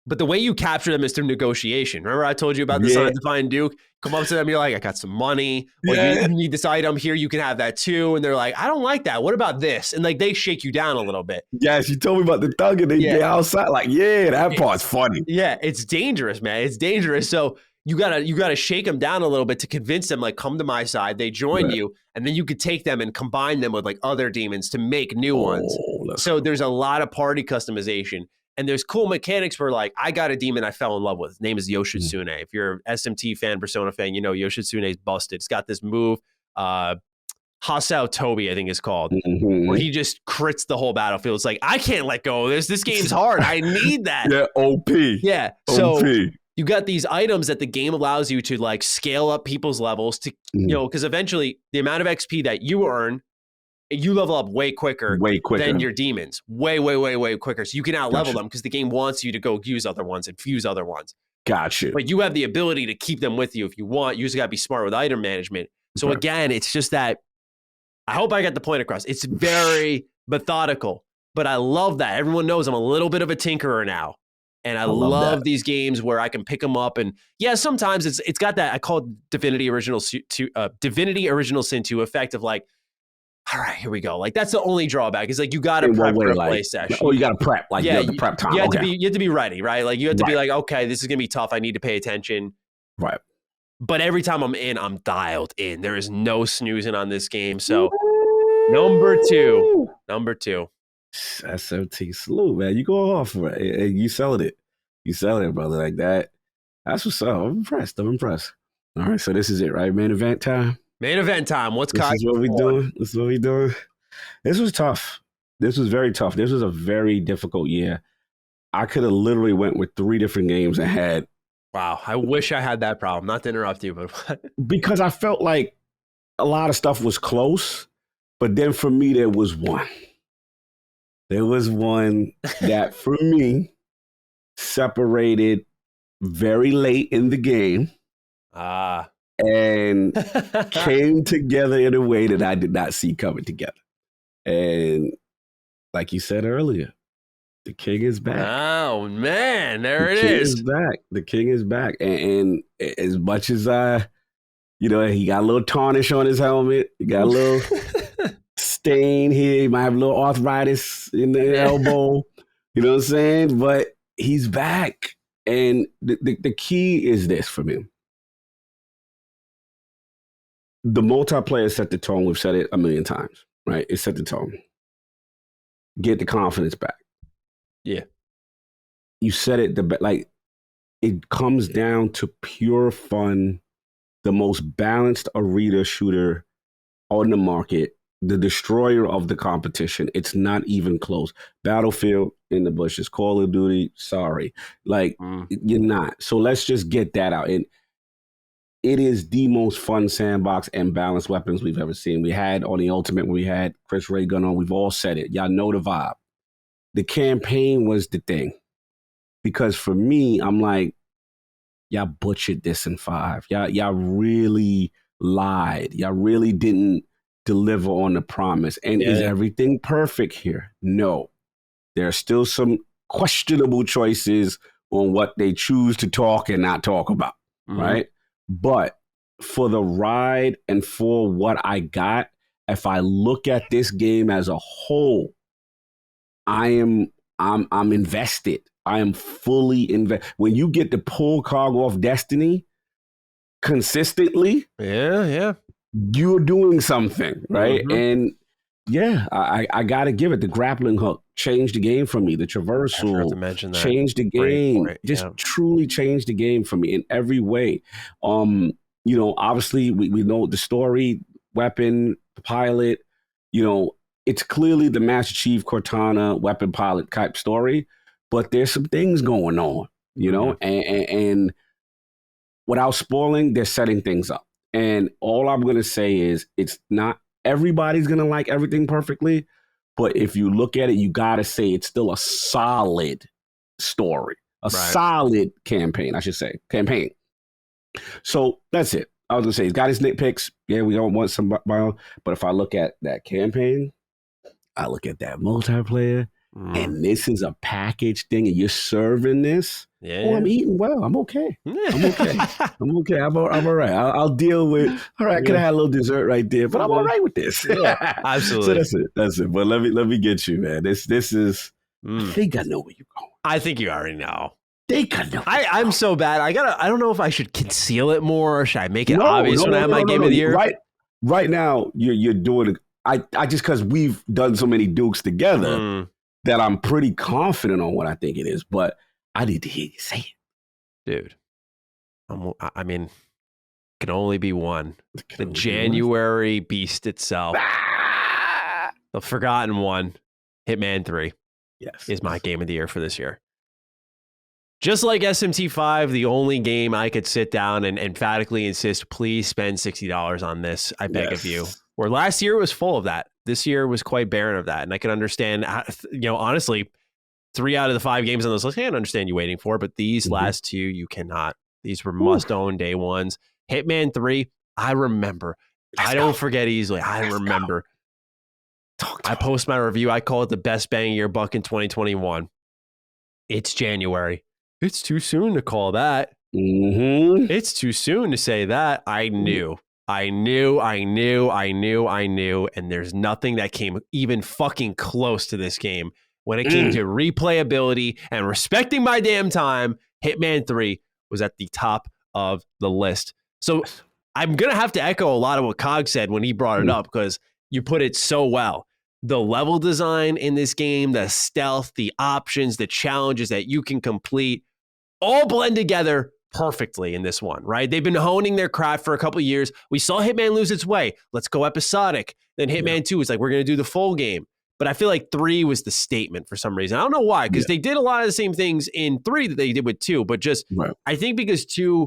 But the way you capture them is through negotiation. Remember I told you about this on Divine Duke? Come up to them, you're like, I got some money. Or you need this item here, you can have that too. And they're like, I don't like that. What about this? And like, they shake you down a little bit. Yes, you told me about the thug and they get outside. Like, that part's funny. Yeah, it's dangerous, man. It's dangerous. So you gotta shake them down a little bit to convince them, like, come to my side. They join you, and then you could take them and combine them with like other demons to make new ones. So there's a lot of party customization. And there's cool mechanics where, like, I got a demon I fell in love with. His name is Yoshitsune. If you're an SMT fan, Persona fan, Yoshitsune is busted. It's got this move, Hasao Tobi, I think it's called, where he just crits the whole battlefield. It's like, I can't let go of this. This game's hard. I need that. OP. Yeah. So you got these items that the game allows you to, like, scale up people's levels to, because eventually the amount of XP that you earn, you level up way quicker than your demons. Way quicker. So you can out level them because the game wants you to go use other ones and fuse other ones. Gotcha. But you have the ability to keep them with you if you want. You just got to be smart with item management. So again, it's just that I hope I got the point across. It's very methodical, but I love that. Everyone knows I'm a little bit of a tinkerer now. And I love these games where I can pick them up. And yeah, sometimes it's got that, I call it Divinity Original Sin 2 effect of like, all right, here we go. Like that's the only drawback is like you got to prep for a play session. Oh, you got to prep. Like the prep time. You have to be ready, right? Like you have to be like, okay, this is going to be tough. I need to pay attention. Right. But every time I'm in, I'm dialed in. There is no snoozing on this game. So number two. SMT salute, man. You go off, right? You selling it. You selling it, brother. Like that. That's what's up. I'm impressed. All right, so this is it, right? Main event time. What's This is what we doing. This was tough. This was very tough. This was a very difficult year. I could have literally went with 3 different games and had. Wow, I wish I had that problem. Not to interrupt you, but because I felt like a lot of stuff was close, but then for me there was one. There was one that for me separated very late in the game. And came together in a way that I did not see coming together. And like you said earlier, the king is back. Oh, man, there it is. The king is back. And as much as he got a little tarnish on his helmet, he got a little stain here, he might have a little arthritis in the elbow, you know what I'm saying? But he's back. And the key is this for me. The multiplayer set the tone. We've said it a million times, right? It set the tone. Get the confidence back. Yeah. You said it, it comes down to pure fun, the most balanced arena shooter on the market, the destroyer of the competition. It's not even close. Battlefield in the bushes, Call of Duty, sorry. You're not. So let's just get that out. And it is the most fun sandbox and balanced weapons we've ever seen. We had on the Ultimate when we had Chris Ray Gun on. We've all said it. Y'all know the vibe. The campaign was the thing. Because for me, I'm like, y'all butchered this in 5. Y'all really lied. Y'all really didn't deliver on the promise. And is everything perfect here? No. There are still some questionable choices on what they choose to talk and not talk about, right? But for the ride and for what I got, if I look at this game as a whole, I'm invested. I am fully invested. When you get to pull Cog off Destiny consistently, you're doing something, right? And I got to give it. The grappling hook changed the game for me. The traversal changed the game. Truly changed the game for me in every way. Obviously we know the story, weapon, pilot, it's clearly the Master Chief Cortana weapon pilot type story, but there's some things going on, and without spoiling, they're setting things up. And all I'm going to say is it's not everybody's going to like everything perfectly, but if you look at it, you got to say it's still a solid story, solid campaign, I should say. So that's it. I was going to say, he's got his nitpicks. Yeah, we don't want some, but if I look at that campaign, I look at that multiplayer, and this is a package thing, and you're serving this. I'm eating well. I'm okay. I'm okay. I'm all right. I'll deal with. All right, I could have had a little dessert right there, but I'm all right with this. Absolutely. So that's it. But let me get you, man. This is. I think I know where you're going. I think you already know. I'm so bad. I don't know if I should conceal it more or should I make it obvious when I have my game of the year. Right now, you're doing it. I just because we've done so many Dukes together that I'm pretty confident on what I think it is, but I need to hear you say it. Dude. I mean, can only be one. The January beast itself. The forgotten one, Hitman 3, is my game of the year for this year. Just like SMT5, the only game I could sit down and emphatically insist, please spend $60 on this, I beg of you. Where last year was full of that. This year was quite barren of that. And I can understand, honestly, 3 out of the 5 games on this list, I can't understand you waiting for, but these last 2, you cannot. These were must-own day ones. Hitman 3, I remember. I don't forget easily. I remember. I post my review. I call it the best bang of your buck in 2021. It's January. It's too soon to call that. It's too soon to say that. I knew. And there's nothing that came even fucking close to this game. When it came to replayability and respecting my damn time, Hitman 3 was at the top of the list. So I'm going to have to echo a lot of what Cog said when he brought it up, because you put it so well. The level design in this game, the stealth, the options, the challenges that you can complete, all blend together perfectly in this one, right? They've been honing their craft for a couple of years. We saw Hitman lose its way. Let's go episodic. Then Hitman 2 is like, we're going to do the full game. But I feel like 3 was the statement for some reason. I don't know why, because they did a lot of the same things in 3 that they did with 2, but just I think because 2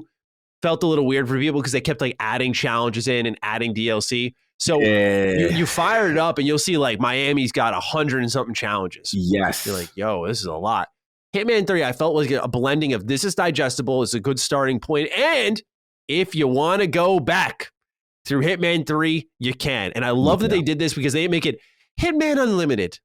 felt a little weird for people because they kept like adding challenges in and adding DLC. So you fire it up and you'll see like Miami's got 100 and something challenges. Yes. You're like, yo, this is a lot. Hitman 3, I felt was a blending of this is digestible, it's a good starting point, and if you want to go back through Hitman 3, you can. And I love that they did this because they make it Hitman Unlimited,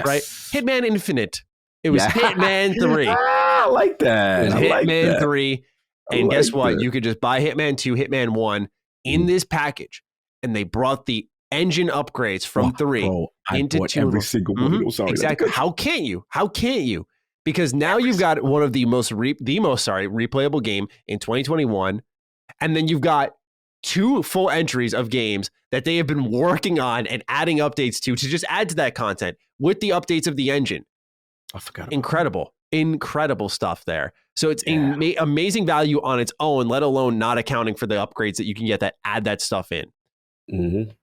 right? Hitman Infinite. It was Hitman 3. I like that. It was Hitman 3. And guess what? You could just buy Hitman 2, Hitman 1 in this package. And they brought the engine upgrades from 3 into 2. Every single one. Sorry, exactly. How can't you? How can't you? Because now you've got one of the most replayable game in 2021. And then you've got 2 full entries of games that they have been working on and adding updates to just add to that content with the updates of the engine. I forgot. Incredible stuff there. So it's amazing value on its own, let alone not accounting for the upgrades that you can get that add that stuff in.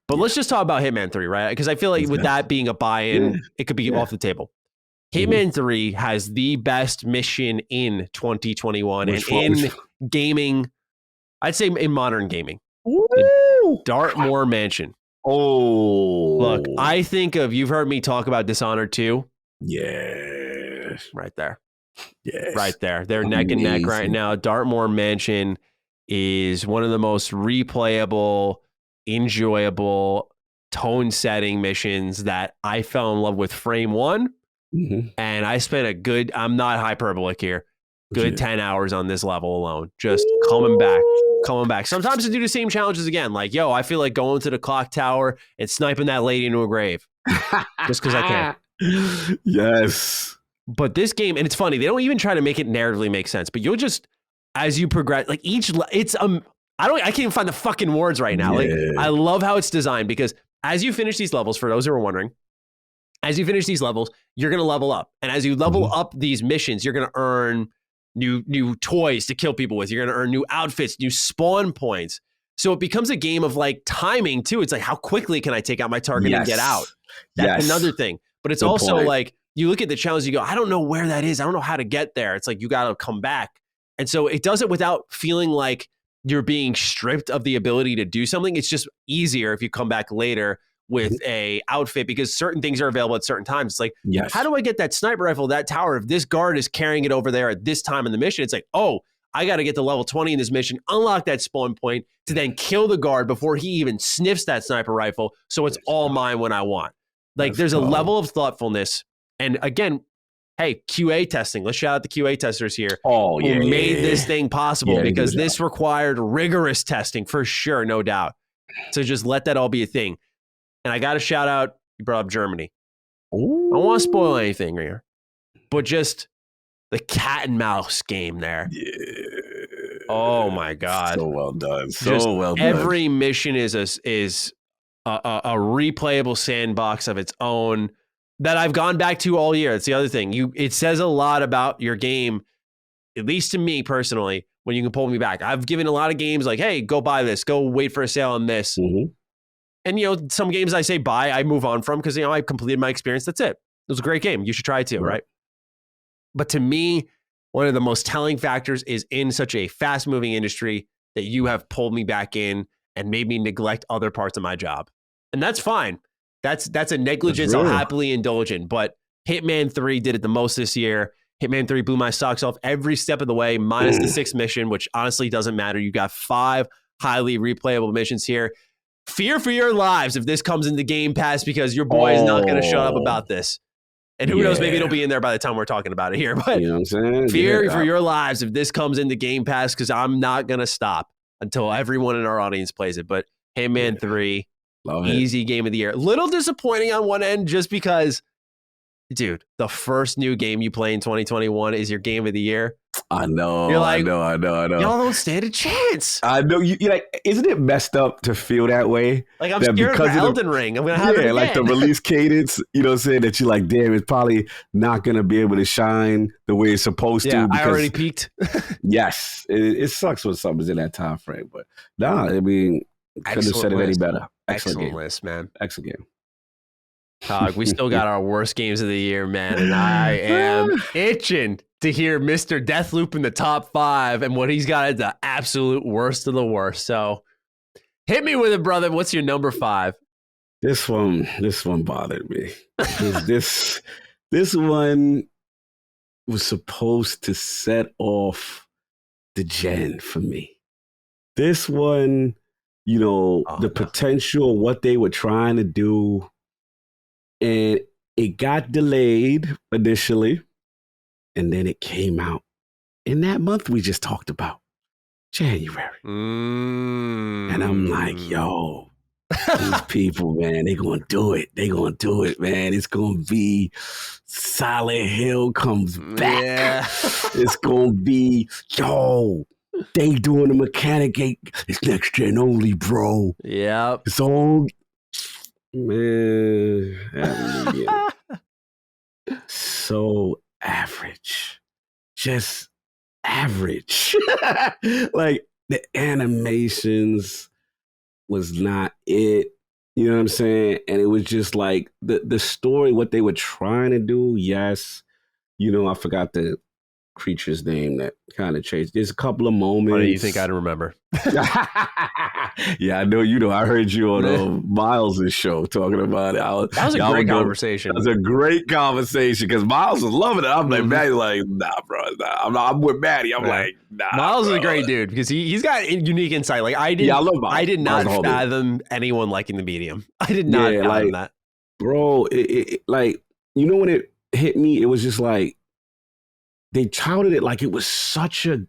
But let's just talk about Hitman 3, right? Because I feel like with that being a buy-in, it could be off the table. Hitman 3 has the best mission in 2021 and in gaming, I'd say in modern gaming. Dartmoor Mansion. Look, I think of, you've heard me talk about Dishonored 2. Yes. Right there. Yes. Right there. They're neck and neck right now. Dartmoor Mansion is one of the most replayable, enjoyable, tone-setting missions that I fell in love with frame 1. And I spent a good, I'm not hyperbolic here, good 10 hours on this level alone. Just coming back. Sometimes I do the same challenges again. Like, yo, I feel like going to the clock tower and sniping that lady into a grave. Just because I can. Yes. But this game, and it's funny, they don't even try to make it narratively make sense, but you'll just, as you progress, like I can't even find the fucking words right now. Like, I love how it's designed because as you finish these levels, for those who are wondering, as you finish these levels, you're going to level up. And as you level up these missions, you're going to earn new toys to kill people with. You're going to earn new outfits, new spawn points. So it becomes a game of like timing too. It's like, how quickly can I take out my target and get out? That's another thing. But it's also like, you look at the challenge, you go, I don't know where that is. I don't know how to get there. It's like, you got to come back. And so it does it without feeling like you're being stripped of the ability to do something. It's just easier if you come back later with a outfit because certain things are available at certain times. It's like, how do I get that sniper rifle, that tower? If this guard is carrying it over there at this time in the mission, it's like, oh, I got to get to level 20 in this mission, unlock that spawn point to then kill the guard before he even sniffs that sniper rifle. So it's all mine when I want. Like there's a level of thoughtfulness. And again, hey, QA testing. Let's shout out the QA testers here who made this thing possible because this required rigorous testing for sure, no doubt. So just let that all be a thing. And I got to shout out, you brought up Germany. I don't want to spoil anything here, but just the cat and mouse game there. Oh my God. So well done. Every mission is a replayable sandbox of its own that I've gone back to all year. It's the other thing. It says a lot about your game, at least to me personally, when you can pull me back. I've given a lot of games like, hey, go buy this, go wait for a sale on this. And, some games I say buy, I move on from because, I completed my experience. That's it. It was a great game. You should try it too, right? But to me, one of the most telling factors is in such a fast-moving industry that you have pulled me back in and made me neglect other parts of my job. And that's fine. That's a negligence I'll happily indulge in. But Hitman 3 did it the most this year. Hitman 3 blew my socks off every step of the way, minus the 6th mission, which honestly doesn't matter. You got 5 highly replayable missions here. Fear for your lives if this comes into Game Pass, because your boy is not going to shut up about this. And who knows, maybe it'll be in there by the time we're talking about it here. But you know what I'm saying? Fear for your lives if this comes into Game Pass, because I'm not going to stop until everyone in our audience plays it. But Hitman 3, easy game of the year. Little disappointing on one end just because, dude, the first new game you play in 2021 is your game of the year. I know. You're like, I know. Y'all don't stand a chance. I know. You like, isn't it messed up to feel that way? Like, I'm scared of Elden Ring. I'm going to have it again. Like the release cadence, you know what I'm saying? That you're like, damn, it's probably not going to be able to shine the way it's supposed to. I already peaked. Yes. It sucks when something's in that time frame. But nah, I mean, couldn't have said it any better. Excellent list, man. Excellent game. Cog, we still got our worst games of the year, man. And I am itching to hear Mr. Deathloop in the top 5 and what he's got at the absolute worst of the worst. So hit me with it, brother. What's your number 5? This one bothered me. this one was supposed to set off the gen for me. This one, the potential, what they were trying to do, and it got delayed initially, and then it came out in that month we just talked about, January. And I'm like, yo, these people, man, they gonna do it. They gonna do it, man. It's gonna be Silent Hill comes back. Yeah. It's gonna be, yo, they doing the mechanic. It's next gen only, bro. Yep. It's all, man. So average. Just average. Like, the animations was not it. You know what I'm saying? And it was just like the story, what they were trying to do, yes. I forgot the creature's name that kind of changed. There's a couple of moments. What do you think I'd remember? Yeah, I know. I heard you on Miles' show talking about it. That was a great conversation. That was a great conversation because Miles was loving it. I'm like, Matty's like, nah, bro. Nah. I'm with Matty. I'm like, nah. Miles bro. is a great dude because he's got unique insight. Like, I love Miles. I did not fathom anyone liking the medium. I did not fathom that. Bro, it like, when it hit me, it was just like, they touted it like it was such a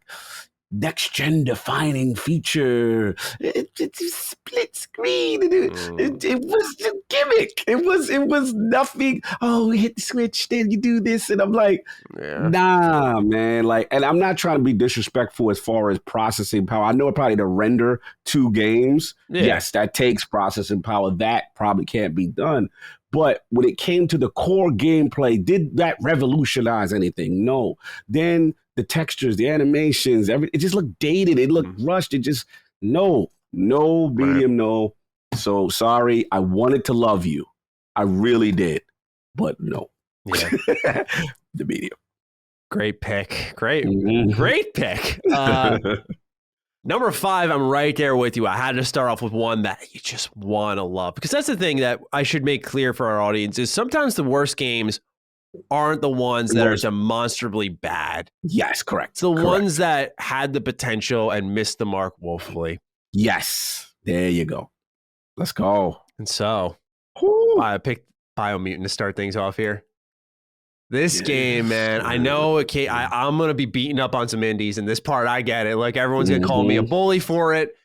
next-gen defining feature. It's split screen. It was a gimmick. It was nothing. Oh, hit the switch, then you do this. And I'm like, nah, man. Like, and I'm not trying to be disrespectful as far as processing power. I know it probably to render 2 games. Yeah. Yes, that takes processing power. That probably can't be done. But when it came to the core gameplay, did that revolutionize anything? No. Then the textures, the animations, it just looked dated. It looked rushed. It just, no medium, no. So sorry, I wanted to love you. I really did. But no. Yeah. The medium. Great pick. Great pick. Number 5, I'm right there with you. I had to start off with one that you just want to love. Because that's the thing that I should make clear for our audience is sometimes the worst games aren't the ones that are demonstrably bad. Yes, correct. It's the ones that had the potential and missed the mark woefully. Yes. There you go. Let's go. And so, I picked Biomutant to start things off here. This game, man, I know I'm going to be beating up on some indies, and this part, I get it. Like, everyone's going to call me a bully for it.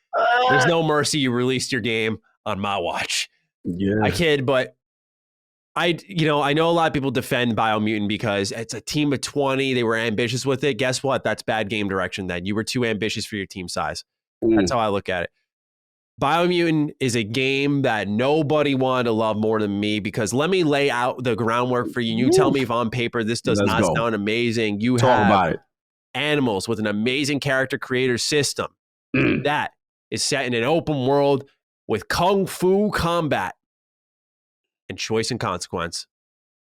There's no mercy. You released your game on my watch. Yeah. I kid, but I know a lot of people defend Biomutant because it's a team of 20. They were ambitious with it. Guess what? That's bad game direction then. You were too ambitious for your team size. That's how I look at it. Biomutant is a game that nobody wanted to love more than me because let me lay out the groundwork for you. You tell me if on paper this does not sound amazing. You Talk about it. Animals with an amazing character creator system that is set in an open world with kung fu combat and choice and consequence.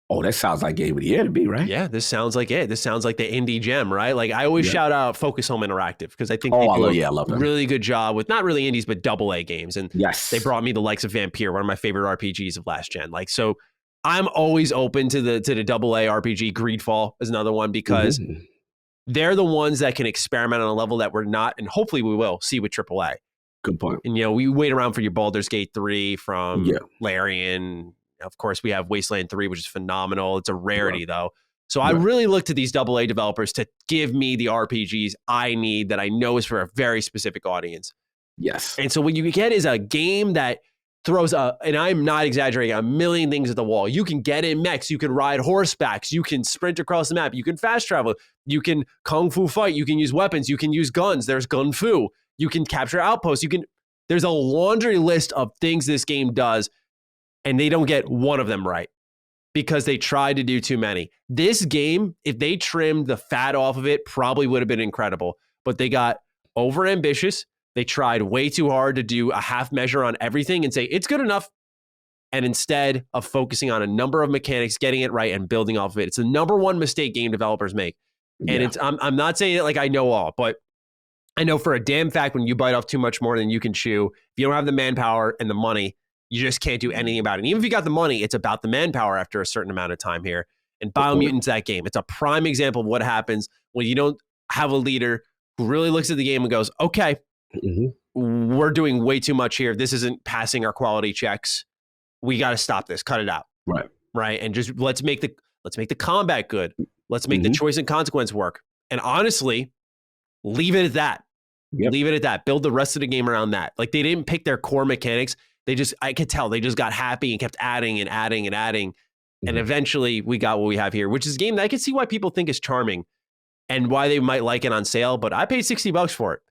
Oh, that sounds like game of the year to me, right? Yeah, this sounds like it. This sounds like the indie gem, right? Like, I always shout out Focus Home Interactive because I think they do a really good job with not really indies, but AA games. And they brought me the likes of Vampire, one of my favorite RPGs of last gen. Like, so I'm always open to the double A RPG. Greedfall is another one because they're the ones that can experiment on a level that we're not, and hopefully we will see with AAA. Good point. And, we wait around for your Baldur's Gate 3 from Larian. Of course, we have Wasteland 3, which is phenomenal. It's a rarity, though. So I really look to these AA developers to give me the RPGs I need that I know is for a very specific audience. Yes. And so what you get is a game that throws and I'm not exaggerating, a million things at the wall. You can get in mechs, you can ride horsebacks, you can sprint across the map, you can fast travel, you can kung fu fight, you can use weapons, you can use guns, there's gun fu, you can capture outposts, there's a laundry list of things this game does, and they don't get one of them right because they tried to do too many. This game, if they trimmed the fat off of it, probably would have been incredible, but they got over ambitious. They tried way too hard to do a half measure on everything and say, it's good enough. And instead of focusing on a number of mechanics, getting it right and building off of it, it's the number one mistake game developers make. And I'm not saying it like I know all, but I know for a damn fact when you bite off too much more than you can chew, if you don't have the manpower and the money, you just can't do anything about it. And even if you got the money, it's about the manpower after a certain amount of time here. And Biomutant's that game. It's a prime example of what happens when you don't have a leader who really looks at the game and goes, okay, we're doing way too much here. This isn't passing our quality checks. We got to stop this. Cut it out. Right. And just let's make the combat good. Let's make the choice and consequence work. And honestly, leave it at that. Leave it at that. Build the rest of the game around that. Like they didn't pick their core mechanics. I could tell they just got happy and kept adding and adding and adding. And eventually we got what we have here, which is a game that I can see why people think is charming and why they might like it on sale. But I paid $60 for it.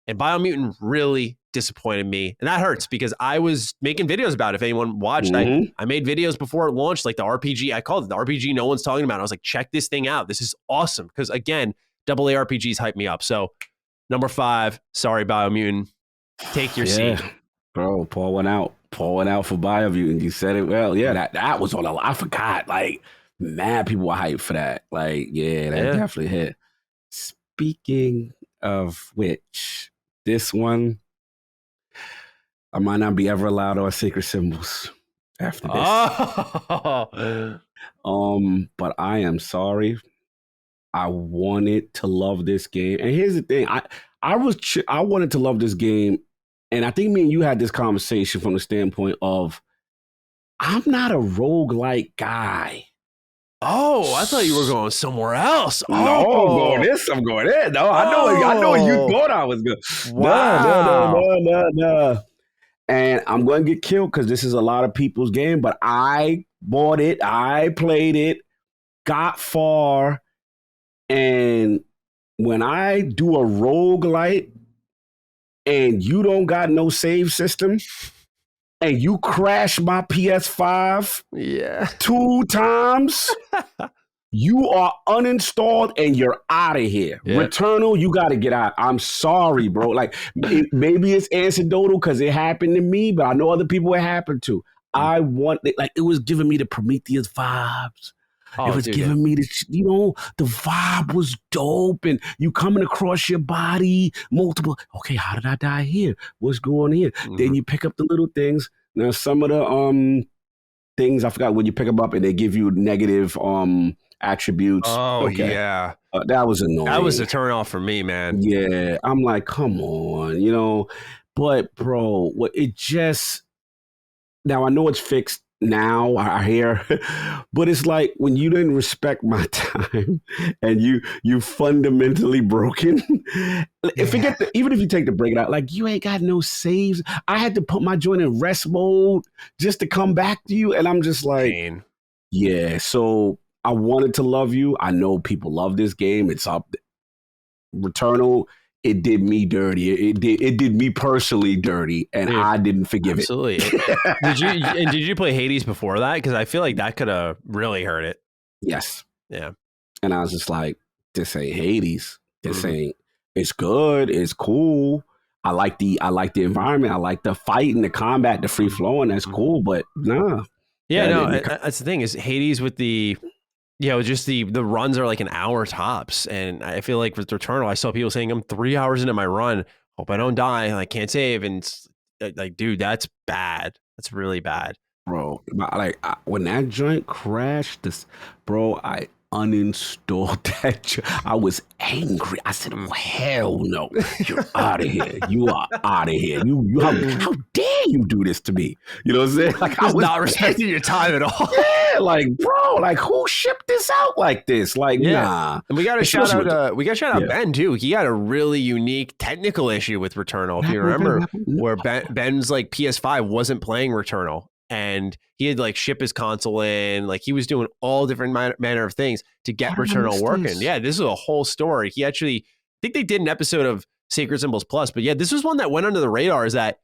And Biomutant really disappointed me. And that hurts because I was making videos about it. If anyone watched, I made videos before it launched, like the RPG. I called it the RPG no one's talking about. I was like, check this thing out. This is awesome. Because again, AA RPGs hype me up. So number 5, sorry, Biomutant. Take your seat. Bro, pour one out for Biomutant. You said it well. Yeah, that was on I forgot. Like, mad people were hyped for that. Like, that definitely hit. Speaking of which, this one, I might not be ever allowed our secret symbols after this. But I am sorry. I wanted to love this game. And here's the thing. I wanted to love this game. And I think me and you had this conversation from the standpoint of, I'm not a roguelike guy. Oh, I thought you were going somewhere else. No, I'm going this, I'm going there. No, I know you thought I was good. Wow. No. And I'm going to get killed because this is a lot of people's game, but I bought it, I played it, got far, and when I do a roguelite and you don't got no save system, and you crash my PS5 2 times, you are uninstalled and you're out of here. Returnal, you got to get out. I'm sorry, bro. Like, maybe it's anecdotal because it happened to me, but I know other people it happened to. It was giving me the Prometheus vibes. It was giving me the vibe was dope, and you coming across your body, multiple. Okay, how did I die here? What's going on here? Then you pick up the little things. Now, some of the things I forgot when you pick them up, and they give you negative attributes. Oh yeah, that was annoying. That was a turn off for me, man. Yeah, I'm like, come on, But bro, it just now I know it's fixed. Now I hear, but it's like when you didn't respect my time and you fundamentally broken. Even if you take the break it out, like you ain't got no saves. I had to put my joint in rest mode just to come back to you, and I'm just like, yeah. So I wanted to love you. I know people love this game. It's up. Returnal. It did me dirty. It did me personally dirty, and I didn't forgive it. Absolutely. Did you play Hades before that? Because I feel like that could have really hurt it. Yes. Yeah. And I was just like, this ain't Hades. This ain't. It's good. It's cool. I like the environment. I like the fight and the combat, the free flowing. That's cool. But nah. Yeah. No. That's the thing is Hades with the. Just the runs are like an hour tops. And I feel like with Returnal, I saw people saying I'm 3 hours into my run. Hope I don't die. I can't save. And it's like, dude, that's bad. That's really bad. bro. When that joint crashed, bro, I uninstalled that. I was angry. I said, "Oh hell no! You're out of here. You are out of here. How dare you do this to me? You know what I'm saying? Like I Just was not respecting your time at all. yeah, like bro, like who shipped this out like this? Like nah. And we got to shout out. We got to shout out Yeah. Ben too. He had a really unique technical issue with Returnal. If you What remember, happened? where Ben's like PS5 wasn't playing Returnal, and he had like ship his console in. Like he was doing all different manner of things to get How did I Returnal miss working. this? Yeah, this is a whole story. He actually, I think they did an episode of Sacred Symbols Plus, but yeah, this was one that went under the radar. Is that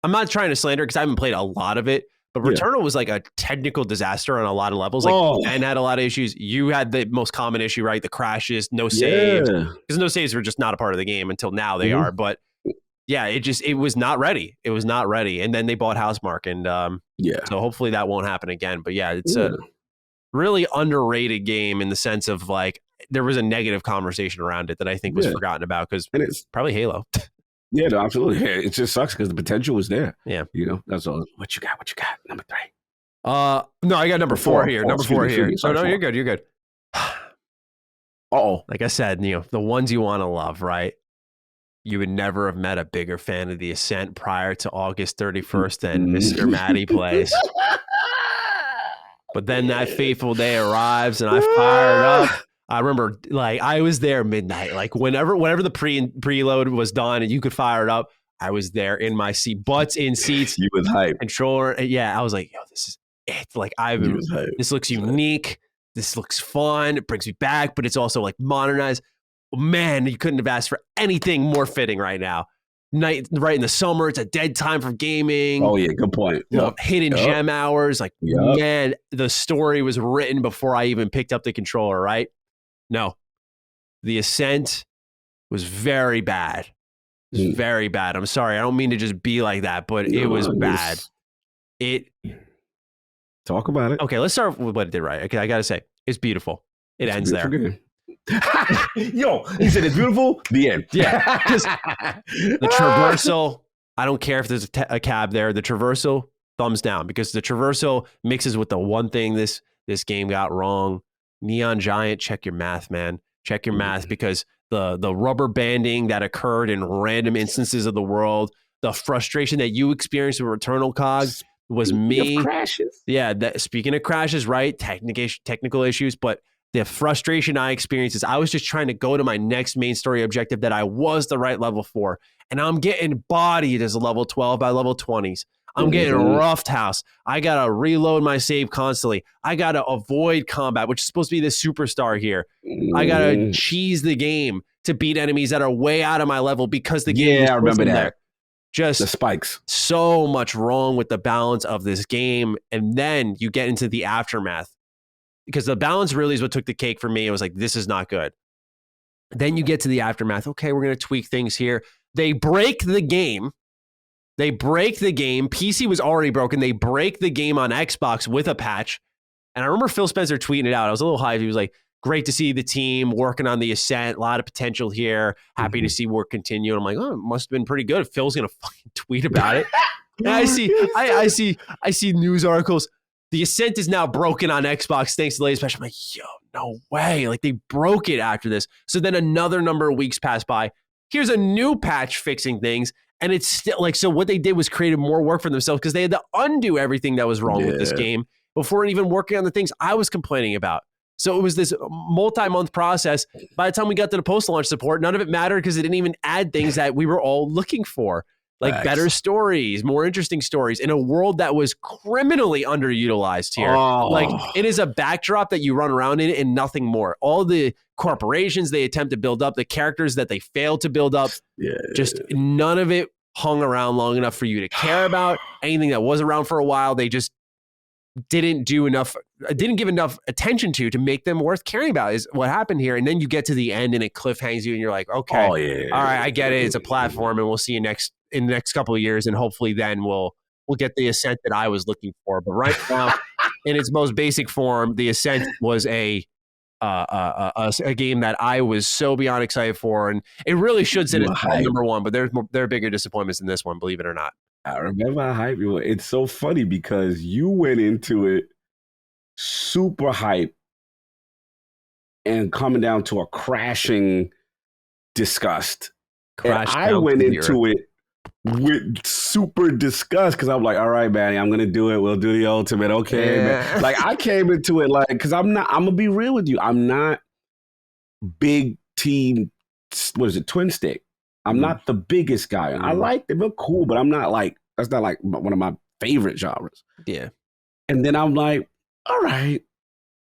I'm not trying to slander because I haven't played a lot of it. But Yeah. Returnal was like a technical disaster on a lot of levels. Like Ben had a lot of issues. You had the most common issue, right? The crashes, no saves. Yeah. Because no saves were just not a part of the game until now they are. But yeah, it was not ready. It was not ready. And then they bought Housemarque. And Yeah. so hopefully that won't happen again. But yeah, it's a really underrated game in the sense of like there was a negative conversation around it that I think was forgotten about because And it's probably Halo. yeah, no, absolutely. Yeah, it just sucks because the potential was there. Yeah. You know, that's all. What you got? What you got? Number 3. No, I got number 4 here. Number 4 here. Sorry, no, four. you're good. You're good. Uh-oh. Like I said, you know, the ones you want to love, right? You would never have met a bigger fan of the Ascent prior to August 31st than Mr. Matty Plays. But then that fateful day arrives and I fired up. I remember like I was there midnight, like whenever the preload was done and you could fire it up, I was there in my seat, butts in seats. You was hype. Controller. Yeah, I was like, yo, this is it. Like this looks unique. This looks fun. It brings me back, but it's also like modernized. Man, you couldn't have asked for anything more fitting right now. Night right in the summer, it's a dead time for gaming. Oh yeah, good point. Yep. Hidden gem hours. Like man, the story was written before I even picked up the controller, right? No. The Ascent was very bad. It was very bad. I'm sorry. I don't mean to just be like that, but it was bad. Talk about it. Okay, let's start with what it did right. Okay, I got to say, it's beautiful. It ends there. Yo, he said it's beautiful. The end. Yeah. The traversal, I don't care if there's a cab there. The traversal, thumbs down, because the traversal mixes with the one thing this game got wrong. Neon Giant, check your math, man. Check your math, because the rubber banding that occurred in random instances of the world, the frustration that you experienced with Returnal Cog was me. Crashes. Yeah, speaking of crashes, right? Technical issues, but the frustration I experienced is I was just trying to go to my next main story objective that I was the right level for, and I'm getting bodied as a level 12 by level 20s. I'm getting roughed house. I got to reload my save constantly. I got to avoid combat, which is supposed to be the superstar here. I got to cheese the game to beat enemies that are way out of my level because the game is I remember that. there. Just the spikes. So much wrong with the balance of this game. And then you get into the aftermath, because the balance really is what took the cake for me. It was like, this is not good. Then you get to the aftermath. Okay, we're going to tweak things here. They break the game. PC was already broken. They break the game on Xbox with a patch. And I remember Phil Spencer tweeting it out. I was a little hyped. He was like, great to see the team working on the Ascent. A lot of potential here. Happy to see work continue. And I'm like, oh, it must have been pretty good. Phil's going to fucking tweet about it. And I see news articles. The Ascent is now broken on Xbox thanks to the latest patch. I'm like, yo, no way. Like, they broke it after this. So then another number of weeks passed by. Here's a new patch fixing things. And it's still like, so what they did was created more work for themselves because they had to undo everything that was wrong with this game before even working on the things I was complaining about. So it was this multi-month process. By the time we got to the post-launch support, none of it mattered because it didn't even add things that we were all looking for. Like better stories, more interesting stories in a world that was criminally underutilized here. Like, it is a backdrop that you run around in and nothing more. All the corporations they attempt to build up, the characters that they failed to build up, just none of it hung around long enough for you to care about. Anything that was around for a while, they just didn't give enough attention to make them worth caring about, is what happened here. And then you get to the end and it cliffhangs you and you're like, okay, all right, I get it. It's a platform and we'll see you in the next couple of years. And hopefully then we'll get the Ascent that I was looking for. But right now, in its most basic form, the Ascent was a game that I was so beyond excited for. And it really should sit at number one, but there are bigger disappointments than this one, believe it or not. I remember how hype you were. It's so funny because you went into it super hype and coming down to a crashing disgust. And Crash I down went to zero. into it with super disgust because I'm like, all right, Manny, I'm gonna do it. We'll do the ultimate. Okay, man. Like I came into it like because I'm gonna be real with you. I'm not big team, what is it, twin stick. I'm not the biggest guy. I like them, they're cool, but I'm not like, that's not like one of my favorite genres. Yeah. And then I'm like, all right,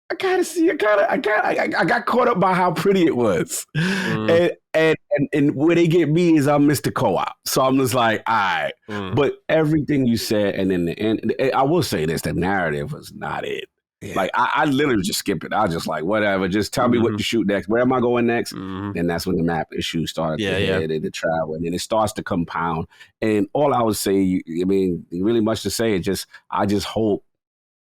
I got caught up by how pretty it was. And where they get me is I'm Mr. Co-op. So I'm just like, all right. But everything you said, and then the end, I will say this, the narrative was not it. Yeah. Like I literally just skip it. I was just like, whatever, just tell me what to shoot next. Where am I going next? Then that's when the map issues started to hit and the travel, and then it starts to compound. And all I would say, I mean, really much to say, I just hope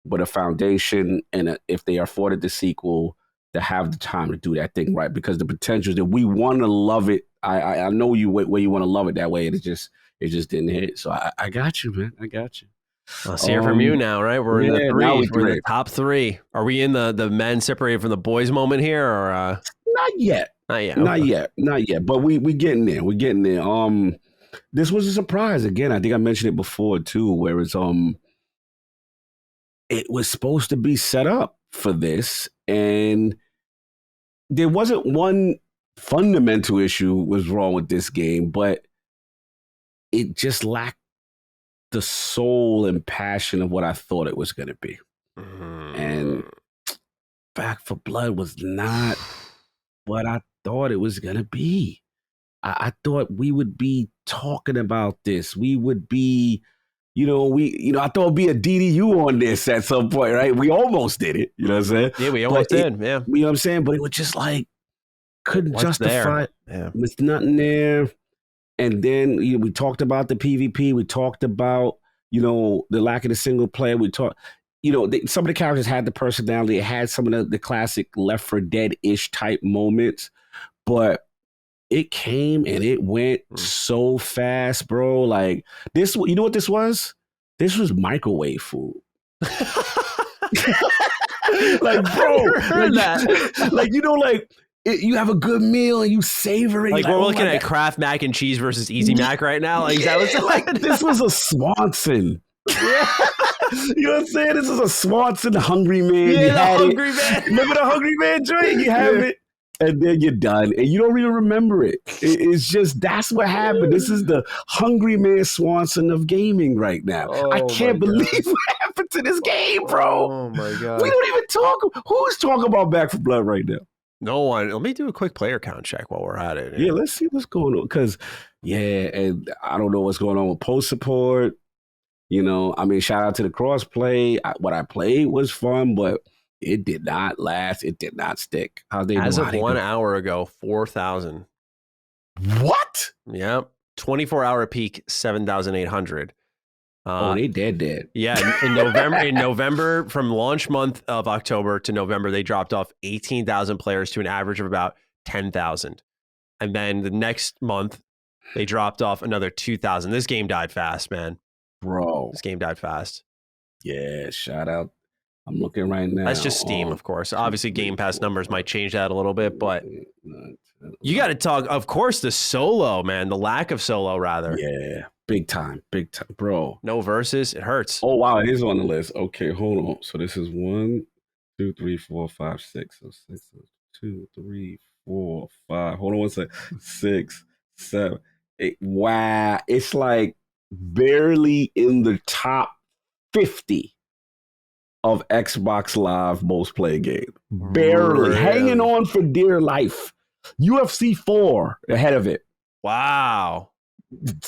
with a foundation and if they are afforded the sequel, to have the time to do that thing right, because the potential is that we want to love it. I know you where you want to love it that way, and it just didn't hit. So I got you, man. I got you. Let's hear from you now, right? We're in the three. We're in the top three. Are we in the men separated from the boys moment here, or not yet? Not yet. Okay. Not yet. But we getting there. We're getting there. This was a surprise again. I think I mentioned it before too, where it's it was supposed to be set up for this, and there wasn't one fundamental issue was wrong with this game, but it just lacked the soul and passion of what I thought it was going to be. And Back for Blood was not what I thought it was going to be. I thought we would be talking about this. We would be, I thought it'd be a DDU on this at some point, right? We almost did it. You know what I'm saying? Yeah, we almost did. Yeah. You know what I'm saying? But it was just like, couldn't justify it. Yeah. With nothing there. And then we talked about the PvP. We talked about, the lack of the single player. We talked, some of the characters had the personality. It had some of the classic Left 4 Dead-ish type moments. But it came and it went so fast, bro. Like this, you know what this was? This was microwave food. Like, bro, you have a good meal and you savor it. Like we're looking at Kraft Mac and Cheese versus Easy Mac right now. Like that was like this was a Swanson. Yeah. You know what I'm saying? This is a Swanson Hungry Man. Yeah, you had Hungry Man. Remember the Hungry Man joint? You have it. And then you're done, and you don't even remember it. It's just, that's what happened. This is the Hungry Man Swanson of gaming right now. I can't believe what happened to this game, bro. Oh, my God. We don't even talk. Who's talking about Back 4 Blood right now? No one. Let me do a quick player count check while we're at it. Yeah, let's see what's going on. Because, and I don't know what's going on with post support. Shout out to the crossplay. What I played was fun, but it did not last. It did not stick. As of 1 hour ago, 4,000. What? Yep. 24-hour peak, 7,800. They dead. Yeah. In November, from launch month of October to November, they dropped off 18,000 players to an average of about 10,000. And then the next month, they dropped off another 2,000. This game died fast, man. Bro. This game died fast. Yeah. Shout out. I'm looking right now. That's just Steam, of course. Obviously, Game Pass numbers might change that a little bit, but you got to talk, of course, the solo, man. The lack of solo, rather. Yeah, big time, bro. No versus, it hurts. Oh, wow, it is on the list. Okay, hold on. So this is 1, 2, 3, 4, 5, 6. So 6, 2, 3, 4, 5. Hold on one second. 6, 7, 8. Wow, it's like barely in the top 50 of Xbox Live most played game. Barely. Really? Hanging on for dear life. UFC 4 ahead of it. Wow.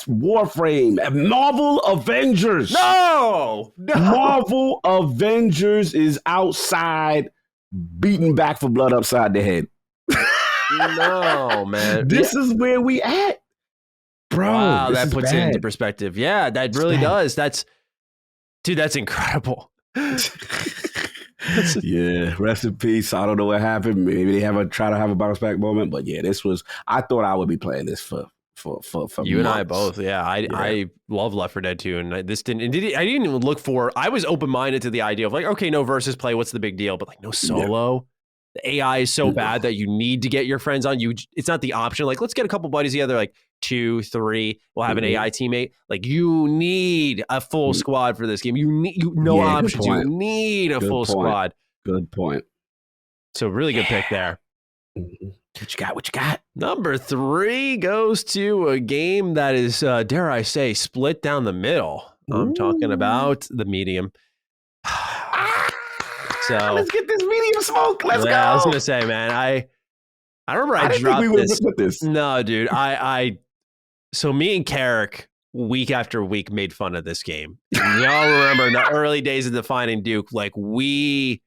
Warframe. Marvel Avengers. No! Marvel Avengers is outside beating Back 4 Blood upside the head. No, man. This is where we at. Bro, wow, that puts it into perspective. Yeah, that really does. That's incredible. Yeah, rest in peace. I don't know what happened. Maybe they try to have a bounce back moment, but yeah, I thought I would be playing this for for you and I months. both. Yeah, I love Left 4 Dead 2, and I didn't even look for. I was open minded to the idea of like, okay, no versus play, what's the big deal? But like, no solo. The AI is so bad that you need to get your friends on. It's not the option. Like, let's get a couple buddies together, like 2, 3. We'll have an AI teammate. Like, you need a full squad for this game. You need no options. You need a full squad. Good point. So really good pick there. What you got? What you got? Number 3 goes to a game that is, dare I say, split down the middle. I'm talking about the medium. So let's get this medium smoke. Let's go. I was gonna say, man, I remember I dropped think we this. Put this. No, dude, so me and Carrick week after week made fun of this game. And y'all remember in the early days of Defining Duke, like we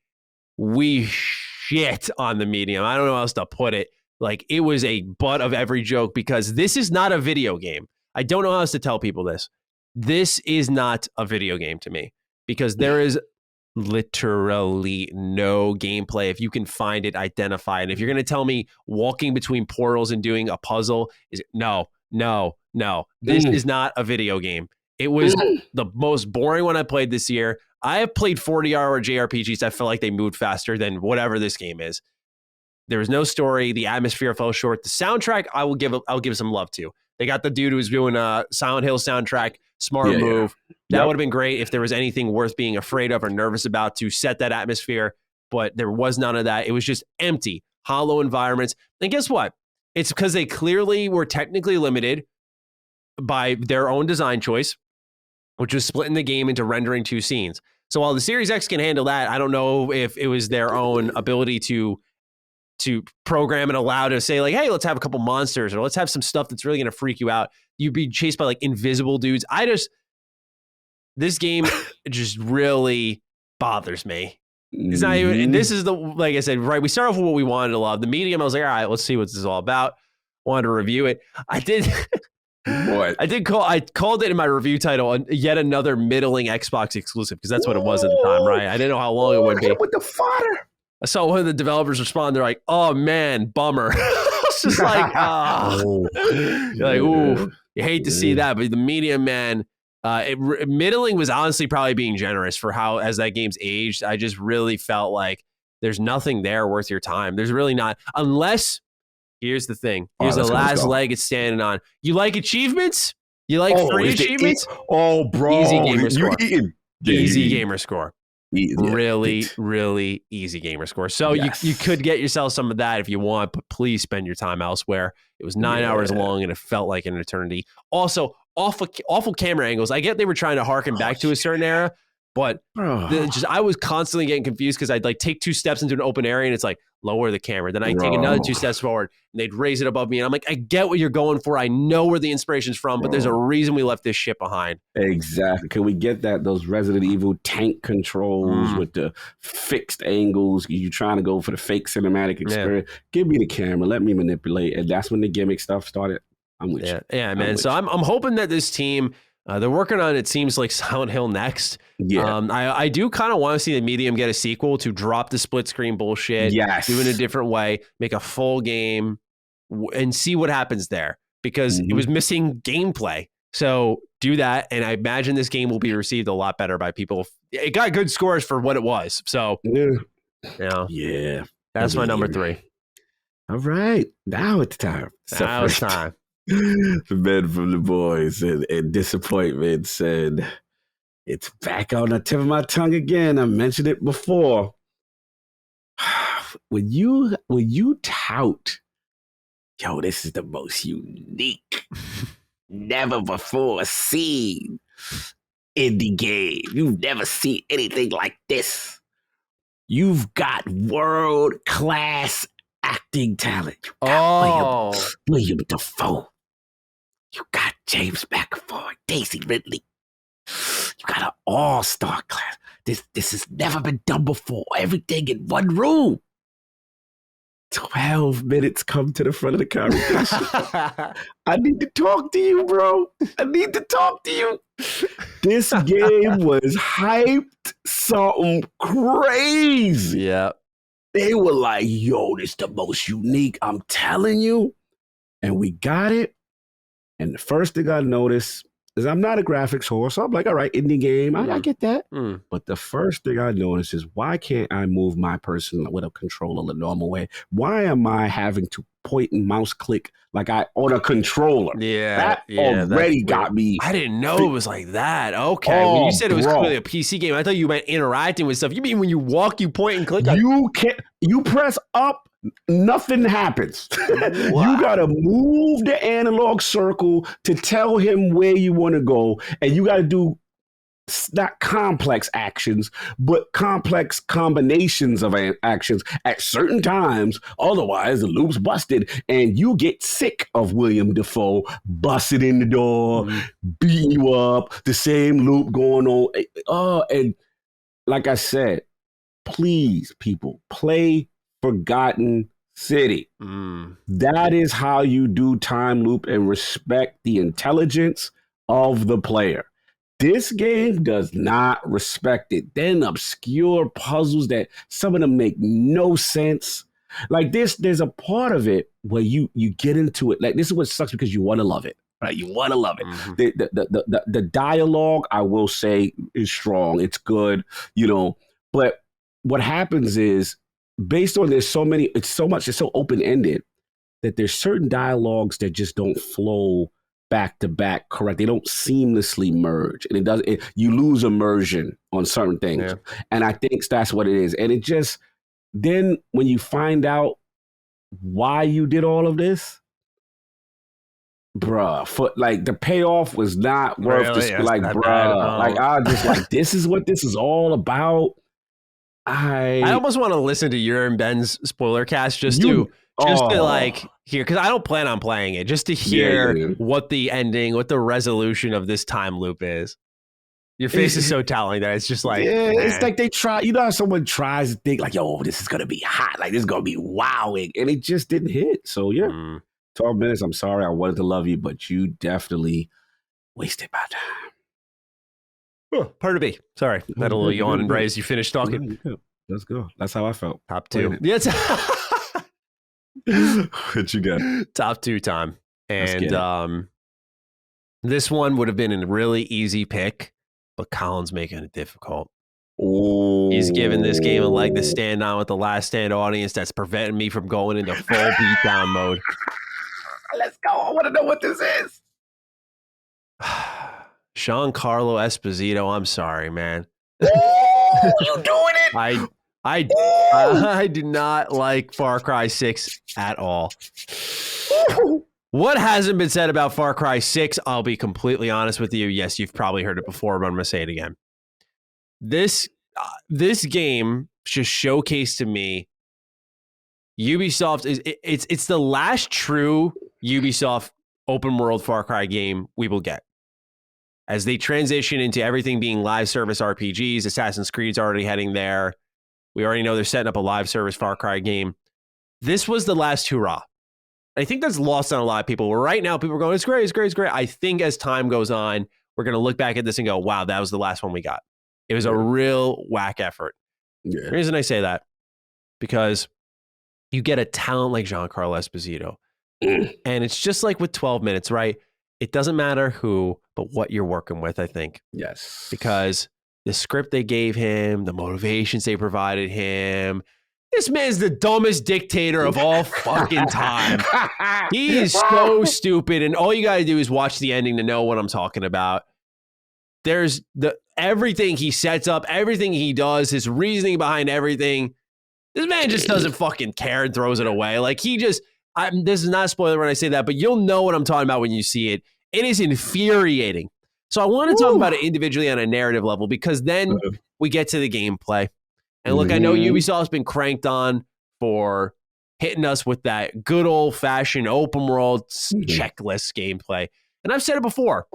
shit on the medium. I don't know how else to put it. Like, it was a butt of every joke because this is not a video game. I don't know how else to tell people this. This is not a video game to me because there is literally no gameplay. If you can find it, identify it. If you're going to tell me walking between portals and doing a puzzle is no. This is not a video game. It was the most boring one I played this year. I have played 40-hour JRPGs. I feel like they moved faster than whatever this game is. There was no story. The atmosphere fell short. The soundtrack, I'll give some love to. They got the dude who was doing a Silent Hill soundtrack. Smart move. That would have been great if there was anything worth being afraid of or nervous about to set that atmosphere. But there was none of that. It was just empty, hollow environments. And guess what? It's because they clearly were technically limited by their own design choice, which was splitting the game into rendering 2 scenes. So while the Series X can handle that, I don't know if it was their own ability to program and allow to say like, hey, let's have a couple monsters or let's have some stuff that's really going to freak you out. You'd be chased by like invisible dudes. This game just really bothers me. It's not even, and this is like I said, right. We start off with what we wanted to love. The medium, I was like, all right, let's see what this is all about. Wanted to review it. I did. What? I called it in my review title yet another middling Xbox exclusive because that's what it was at the time, right? I didn't know how long it would be. With the fodder. I saw one of the developers respond. They're like, "Oh man, bummer." It's just like, you're like, ooh, you hate to see that, but the medium, man, middling was honestly probably being generous for how as that game's aged. I just really felt like there's nothing there worth your time. There's really not, unless here's the thing. Here's the last leg it's standing on. You like achievements? You like free achievements? Bro, easy gamer score. Easy Yeah. gamer score. Really easy gamer score. So you could get yourself some of that if you want, but please spend your time elsewhere. It was 9 hours long and it felt like an eternity. Also, awful camera angles. I get they were trying to harken back to a certain era, but I was constantly getting confused because I'd like take 2 steps into an open area and it's like lower the camera. Then I take another 2 steps forward and they'd raise it above me. And I'm like, I get what you're going for. I know where the inspiration's from, but there's a reason we left this shit behind. Exactly. Can we get those Resident Evil tank controls with the fixed angles? You're trying to go for the fake cinematic experience. Give me the camera. Let me manipulate. And that's when the gimmick stuff started. I'm with you. Yeah, man. So I'm hoping that this team, they're working on, it seems like Silent Hill next. Yeah. I do kind of want to see the medium get a sequel to drop the split screen bullshit. Yes. Do it in a different way, make a full game and see what happens there because it was missing gameplay. So do that. And I imagine this game will be received a lot better by people. It got good scores for what it was. So yeah, that's my number 3. All right. Now it's time. Now it's time. The men from the boys and disappointment said, it's back on the tip of my tongue again. I mentioned it before. When you tout, yo, this is the most unique, never before seen indie game. You've never seen anything like this. You've got world-class acting talent. You got William Dafoe. You got James McAvoy, Daisy Ridley. You got an all-star class. This has never been done before. Everything in one room. 12 minutes come to the front of the conversation. I need to talk to you, bro. I need to talk to you. This game was hyped something crazy. Yeah. They were like, yo, this is the most unique. I'm telling you. And we got it. And the first thing I noticed is I'm not a graphics whore, so I'm like, all right, indie game, I get that. But the first thing I noticed is why can't I move my person with a controller the normal way? Why am I having to point and mouse click like I on a controller? That already got me. I didn't know it was like that. Okay, when you said it was clearly a PC game, I thought you meant interacting with stuff. You mean when you walk, you point and click? You press up. Nothing happens. You gotta move the analog circle to tell him where you want to go, and you gotta do not complex actions, but complex combinations of actions at certain times. Otherwise, the loop's busted, and you get sick of William Dafoe busting in the door, beating you up, the same loop going on. And like I said, please, people, play Forgotten City. That is how you do time loop and respect the intelligence of the player. This game does not respect it. Then obscure puzzles that some of them make no sense. Like there's a part of it where you get into it. Like this is what sucks because you want to love it. Right? You want to love it. The dialogue, I will say, is strong. It's good, but what happens is, based on it's so open-ended that there's certain dialogues that just don't flow back to back correct. They don't seamlessly merge, and you lose immersion on certain things. And I think that's what it is. And it just, then when you find out why you did all of this, bruh, like the payoff was not worth this. Like, bruh, like I was just like, this is what this is all about. I almost want to listen to your and Ben's spoiler cast just to like hear, because I don't plan on playing it, just to hear what the ending, what the resolution of this time loop is. Your face is so telling that it's just like, it's like they try, how someone tries to think like, yo, this is going to be hot. Like this is going to be wowing. And it just didn't hit. So 12 minutes. I'm sorry. I wanted to love you, but you definitely wasted my time. Oh, pardon me. Sorry. Had a little yawn and as you finished talking. Let's go. That's how I felt. Top two. What you got? Top two time. And this one would have been a really easy pick, but Colin's making it difficult. He's giving this game a leg to stand on with the Last Stand audience that's preventing me from going into full beatdown mode. Let's go. I want to know what this is. Giancarlo Esposito, I'm sorry, man. Oh, you doing it? I did not like Far Cry 6 at all. What hasn't been said about Far Cry 6? I'll be completely honest with you. Yes, you've probably heard it before, but I'm going to say it again. This game just showcased to me Ubisoft it's the last true Ubisoft open world Far Cry game we will get. As they transition into everything being live service RPGs, Assassin's Creed's already heading there. We already know they're setting up a live service Far Cry game. This was the last hurrah. I think that's lost on a lot of people. Where right now people are going, it's great, it's great, it's great. I think as time goes on, we're going to look back at this and go, wow, that was the last one we got. It was a real whack effort. Yeah. The reason I say that, because you get a talent like Giancarlo Esposito. And it's just like with 12 minutes, right? It doesn't matter who, but what you're working with, I think. Yes. Because the script they gave him, the motivations they provided him, this man's the dumbest dictator of all fucking time. He is so stupid, and all you got to do is watch the ending to know what I'm talking about. There's everything he sets up, everything he does, his reasoning behind everything. This man just doesn't fucking care and throws it away. Like this is not a spoiler when I say that, but you'll know what I'm talking about when you see it. It is infuriating. So I want to talk about it individually on a narrative level, because then we get to the gameplay. And look, I know Ubisoft's been cranked on for hitting us with that good old-fashioned open world checklist gameplay. And I've said it before.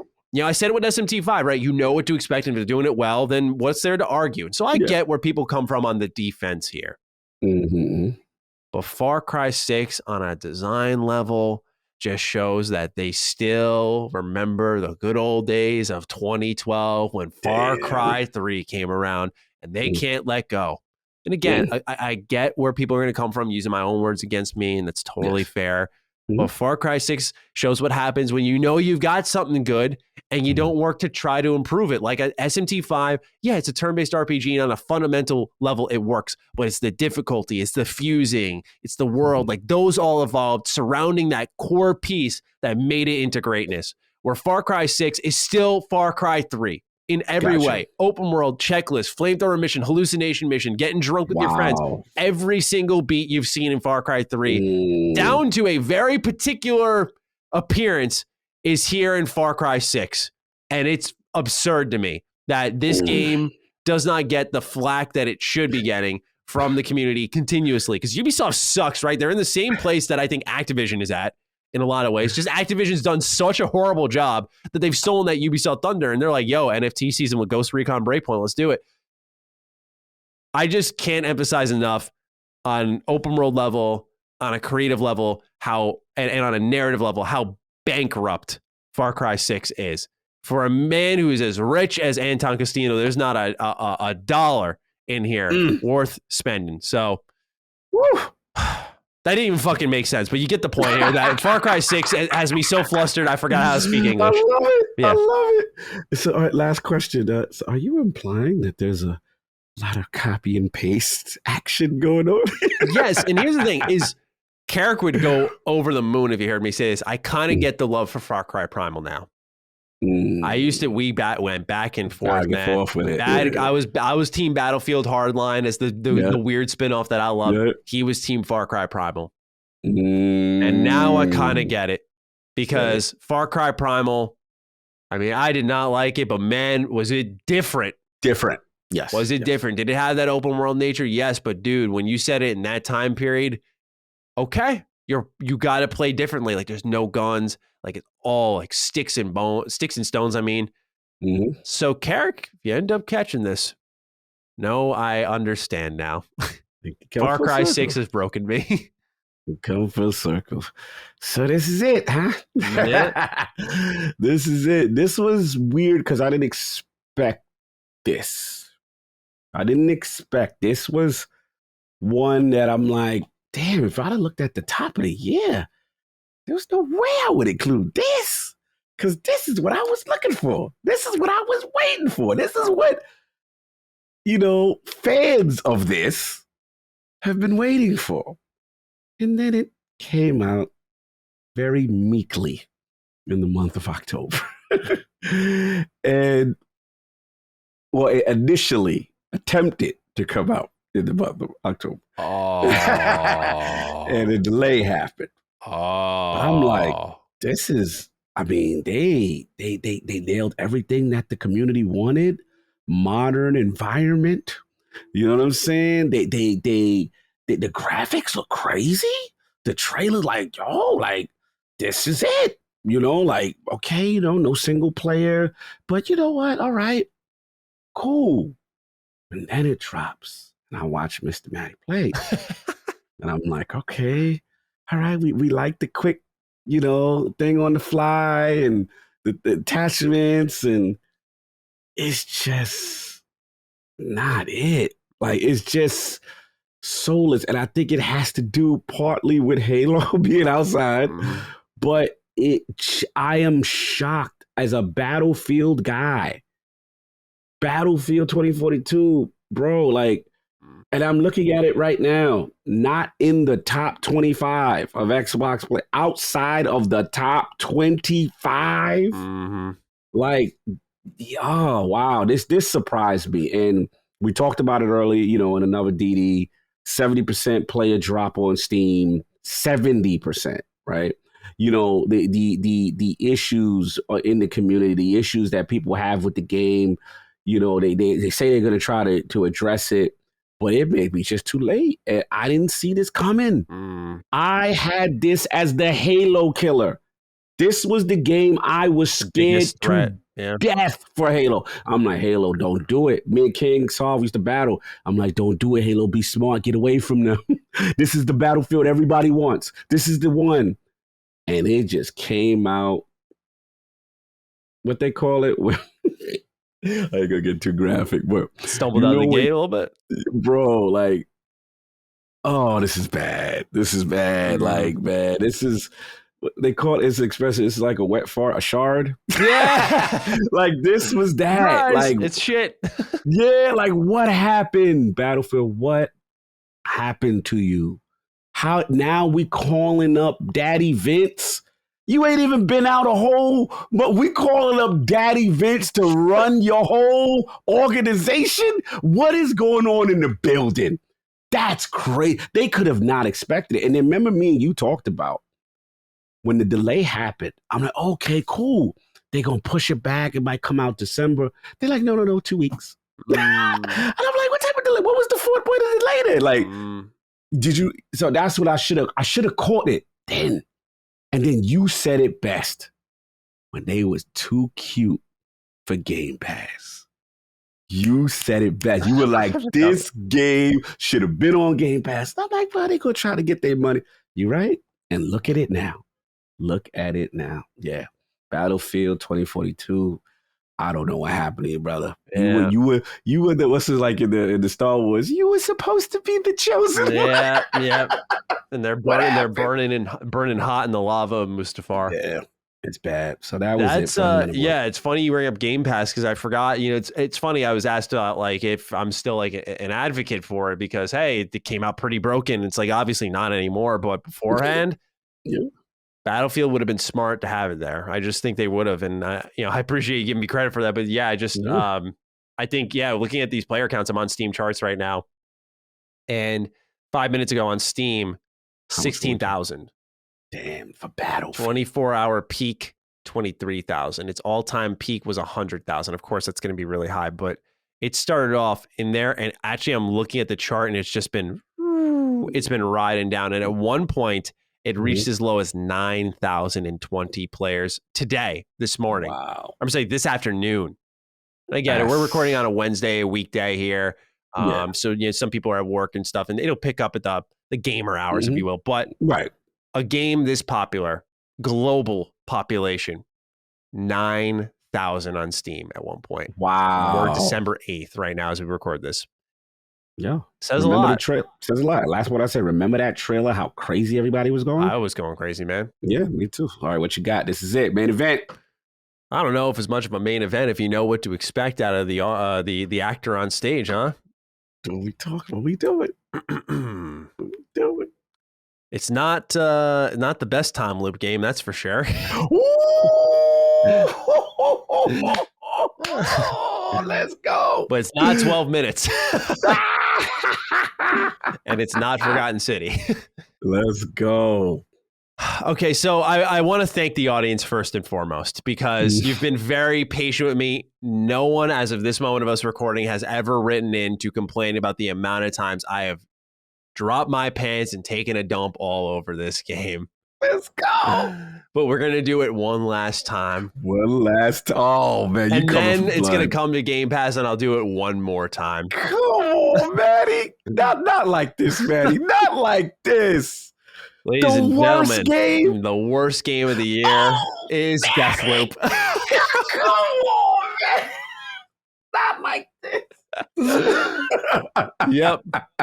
I said it with SMT5, right? You know what to expect, and if they're doing it well, then what's there to argue? And so I get where people come from on the defense here. But Far Cry 6 on a design level just shows that they still remember the good old days of 2012 when Far Cry 3 came around, and they can't let go. And again, I get where people are going to come from, using my own words against me, and that's totally fair. But Far Cry 6 shows what happens when you know you've got something good and you don't work to try to improve it. Like a SMT5, yeah, it's a turn-based RPG, and on a fundamental level, it works. But it's the difficulty, it's the fusing, it's the world. Like those all evolved surrounding that core piece that made it into greatness. Where Far Cry 6 is still Far Cry 3 in every way. Open world, checklist, flamethrower mission, hallucination mission, getting drunk with your friends. Every single beat you've seen in Far Cry 3, down to a very particular appearance, is here in Far Cry 6. And it's absurd to me that this game does not get the flack that it should be getting from the community continuously. Because Ubisoft sucks, right? They're in the same place that I think Activision is at in a lot of ways. Just Activision's done such a horrible job that they've stolen that Ubisoft thunder. And they're like, yo, NFT season with Ghost Recon Breakpoint, let's do it. I just can't emphasize enough on open world level, on a creative level, how and on a narrative level, how bankrupt Far Cry 6 is. For a man who is as rich as Anton Castillo, there's not a dollar in here worth spending. So, that didn't even fucking make sense, but you get the point here. That Far Cry 6 has me so flustered, I forgot how to speak English. I love it. Yeah. I love it. So, all right, last question. So are you implying that there's a lot of copy and paste action going on? Yes, and here's the thing, is Carrick would go over the moon if you heard me say this. I kind of get the love for Far Cry Primal now. I used to, went back and forth, man. With it. I was team Battlefield Hardline as the weird spinoff that I love. He was team Far Cry Primal. And now I kind of get it, because Far Cry Primal, I mean, I did not like it, but man, was it different. Yes. Was it different? Did it have that open world nature? Yes, but dude, when you said it in that time period, okay, you got to play differently. Like there's no guns. Like it's all like sticks and stones. I mean, So Carrick, if you end up catching this, no, I understand now. Far Cry 6 has broken me. Come full circle. So this is it, huh? Yeah. This is it. This was weird because I didn't expect this. This was one that I'm like, damn, if I'd have looked at the top of the year, there's no way I would include this. Because this is what I was looking for. This is what I was waiting for. This is what, fans of this have been waiting for. And then it came out very meekly in the month of October. And, well, it initially attempted to come out in the month of October. Oh. And a delay happened. Oh. But I'm like, this is, I mean, they nailed everything that the community wanted. Modern environment. You know what I'm saying? The graphics look crazy. The trailer, like, this is it. Okay, no single player. But you know what? All right, cool. And then it drops. And I watch Mr. Matty play. And I'm like, okay, all right, we like the quick, thing on the fly and the attachments, and it's just not it. Like, it's just soulless. And I think it has to do partly with Halo being outside, but I am shocked as a Battlefield guy. Battlefield 2042, bro, like, and I'm looking at it right now, not in the top 25 of Xbox Play, outside of the top 25. Like, oh, wow, this surprised me. And we talked about it earlier, in another DD, 70% player drop on Steam, 70%, right? The issues in the community, the issues that people have with the game, they say they're going to try to address it. But it may be just too late. And I didn't see this coming. I had this as the Halo killer. This was the game I was scared to death for Halo. I'm like, Halo, don't do it. Me and King Solve used to battle. I'm like, don't do it, Halo. Be smart. Get away from them. This is the Battlefield everybody wants. This is the one. And it just came out, what they call it? I ain't gonna get too graphic, but stumbled out of the gate a little bit, bro. Like, Oh, this is bad. This is bad. Like, man, this is what they call it. It's expressive. This is like a wet fart, a shard. Yeah. Like, this was that. Guys, Like, it's shit. yeah, like, what happened, Battlefield? What happened to you? How now we calling up Daddy Vince? You ain't even been out a whole, but we calling up Daddy Vince to run your whole organization? What is going on in the building? That's crazy. They could have not expected it. And then remember me and you talked about when the delay happened. I'm like, okay, cool. They're going to push it back. It might come out December. They're like, no, 2 weeks. And I'm like, what type of delay? What was the 4th point of the delay then? Like, did you? So that's what I should have caught it then. And then you said it best when they was too cute for Game Pass. You said it best. You were like, this game should have been on Game Pass. I'm like, well, they gonna try to get their money. You right? And look at it now. Look at it now. Yeah. Battlefield 2042. I don't know what happened here, brother. Yeah. You were the what's it like in the Star Wars? You were supposed to be the chosen. Yeah. And they're burning hot in the lava of Mustafar. Yeah. It's bad. So that's it's funny you bring up Game Pass because I forgot. You know, it's funny. I was asked about like if I'm still like an advocate for it because hey, it came out pretty broken. It's like obviously not anymore, but beforehand, Battlefield would have been smart to have it there. I just think they would have, and I appreciate you giving me credit for that. But yeah, I think looking at these player counts, I'm on Steam charts right now, and 5 minutes ago on Steam, 16,000. Damn, for Battlefield. 24-hour peak, 23,000. Its all-time peak was 100,000. Of course, that's going to be really high, but it started off in there. And actually, I'm looking at the chart, and it's just been riding down. And at one point, it reached as low as 9,020 players this morning. Wow. I'm saying this afternoon. And again, we're recording on a Wednesday, a weekday here. So some people are at work and stuff, and it'll pick up at the gamer hours, if you will. But a game this popular, global population, 9,000 on Steam at one point. Wow. We're December 8th right now as we record this. Yeah. Says a lot. Says a lot. Last what I said, remember that trailer, how crazy everybody was going? I was going crazy, man. Yeah, me too. All right, what you got? This is it. Main event. I don't know if it's much of a main event if you know what to expect out of the actor on stage, huh? What we talking? What we doing? What we doing? It's not the best time loop game, that's for sure. Let's go. But it's not 12 minutes. And it's not Forgotten City. Let's go. Okay, so I want to thank the audience first and foremost because you've been very patient with me. No one, as of this moment of us recording, has ever written in to complain about the amount of times I have dropped my pants and taken a dump all over this game. Let's go. But we're going to do it one last time. Oh, man. And then it's going to come to Game Pass and I'll do it one more time. Come on, Matty. Not like this, Matty. Not like this. Ladies and gentlemen, the worst game of the year is Deathloop. Come on, man. Not like this. Yep.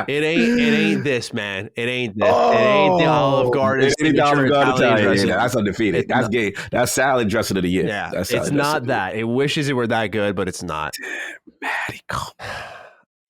It ain't this, man. It ain't this. It ain't the Olive Garden. It ain't the Olive Garden Italian. Yeah, that's undefeated. That's game. That's salad dressing of the year. Yeah, it's not that. It wishes it were that good, but it's not. Damn, Matty, come on.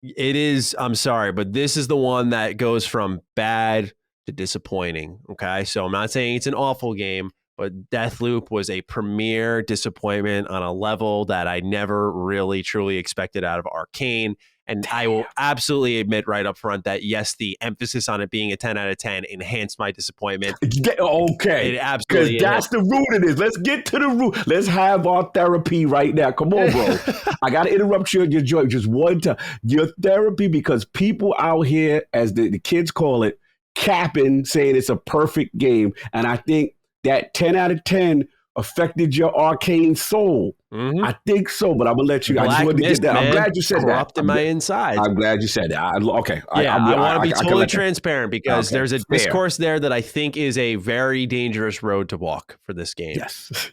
It is. I'm sorry, but this is the one that goes from bad to disappointing. Okay, so I'm not saying it's an awful game, but Deathloop was a premier disappointment on a level that I never really truly expected out of Arcane. And I will absolutely admit right up front that yes, the emphasis on it being a 10 out of 10 enhanced my disappointment. Okay. It absolutely because that's the root of this. Let's get to the root. Let's have our therapy right now. Come on, bro. I got to interrupt you on your joint just one time. Your therapy, because people out here, as the kids call it, capping, saying it's a perfect game. And I think that 10 out of 10 affected your Arcane soul. Mm-hmm. I think so, but I'm gonna let you. I just wanted to get that. I'm glad you said that. Corrupted my inside. I'm glad you said that. I want to be totally transparent because there's a discourse there that I think is a very dangerous road to walk for this game. Yes.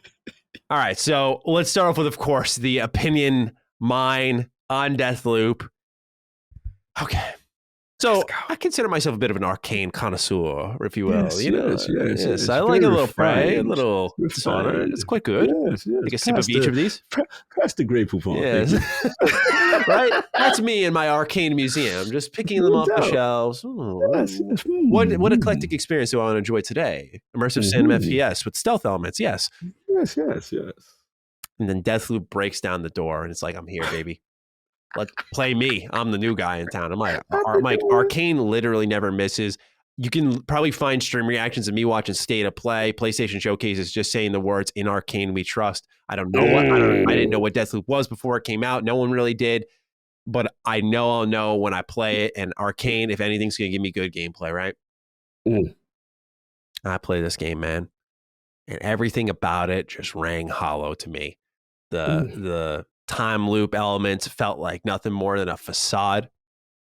All right, so let's start off with, of course, the opinion mine on Deathloop. Okay. So I consider myself a bit of an arcane connoisseur, if you will. Yes. I like a little Prey, a Refined. little Dishonored. It's quite good. Yes. Take a sip of each of these. Pass the Grey Poupon. Yes. Right? That's me in my arcane museum, just picking them off the shelves. Ooh. Yes. What eclectic experience do I want to enjoy today? Immersive cinema FPS with stealth elements. Yes. Yes. And then Deathloop breaks down the door, and it's like, I'm here, baby. Let's play me. I'm the new guy in town. I'm like, Arcane literally never misses. You can probably find stream reactions of me watching State of Play, PlayStation Showcases, just saying the words "In Arcane We Trust." I don't know I didn't know what Deathloop was before it came out. No one really did, but I know I'll know when I play it. And Arcane, if anything's going to give me good gameplay, right? I play this game, man, and everything about it just rang hollow to me. The time loop elements felt like nothing more than a facade.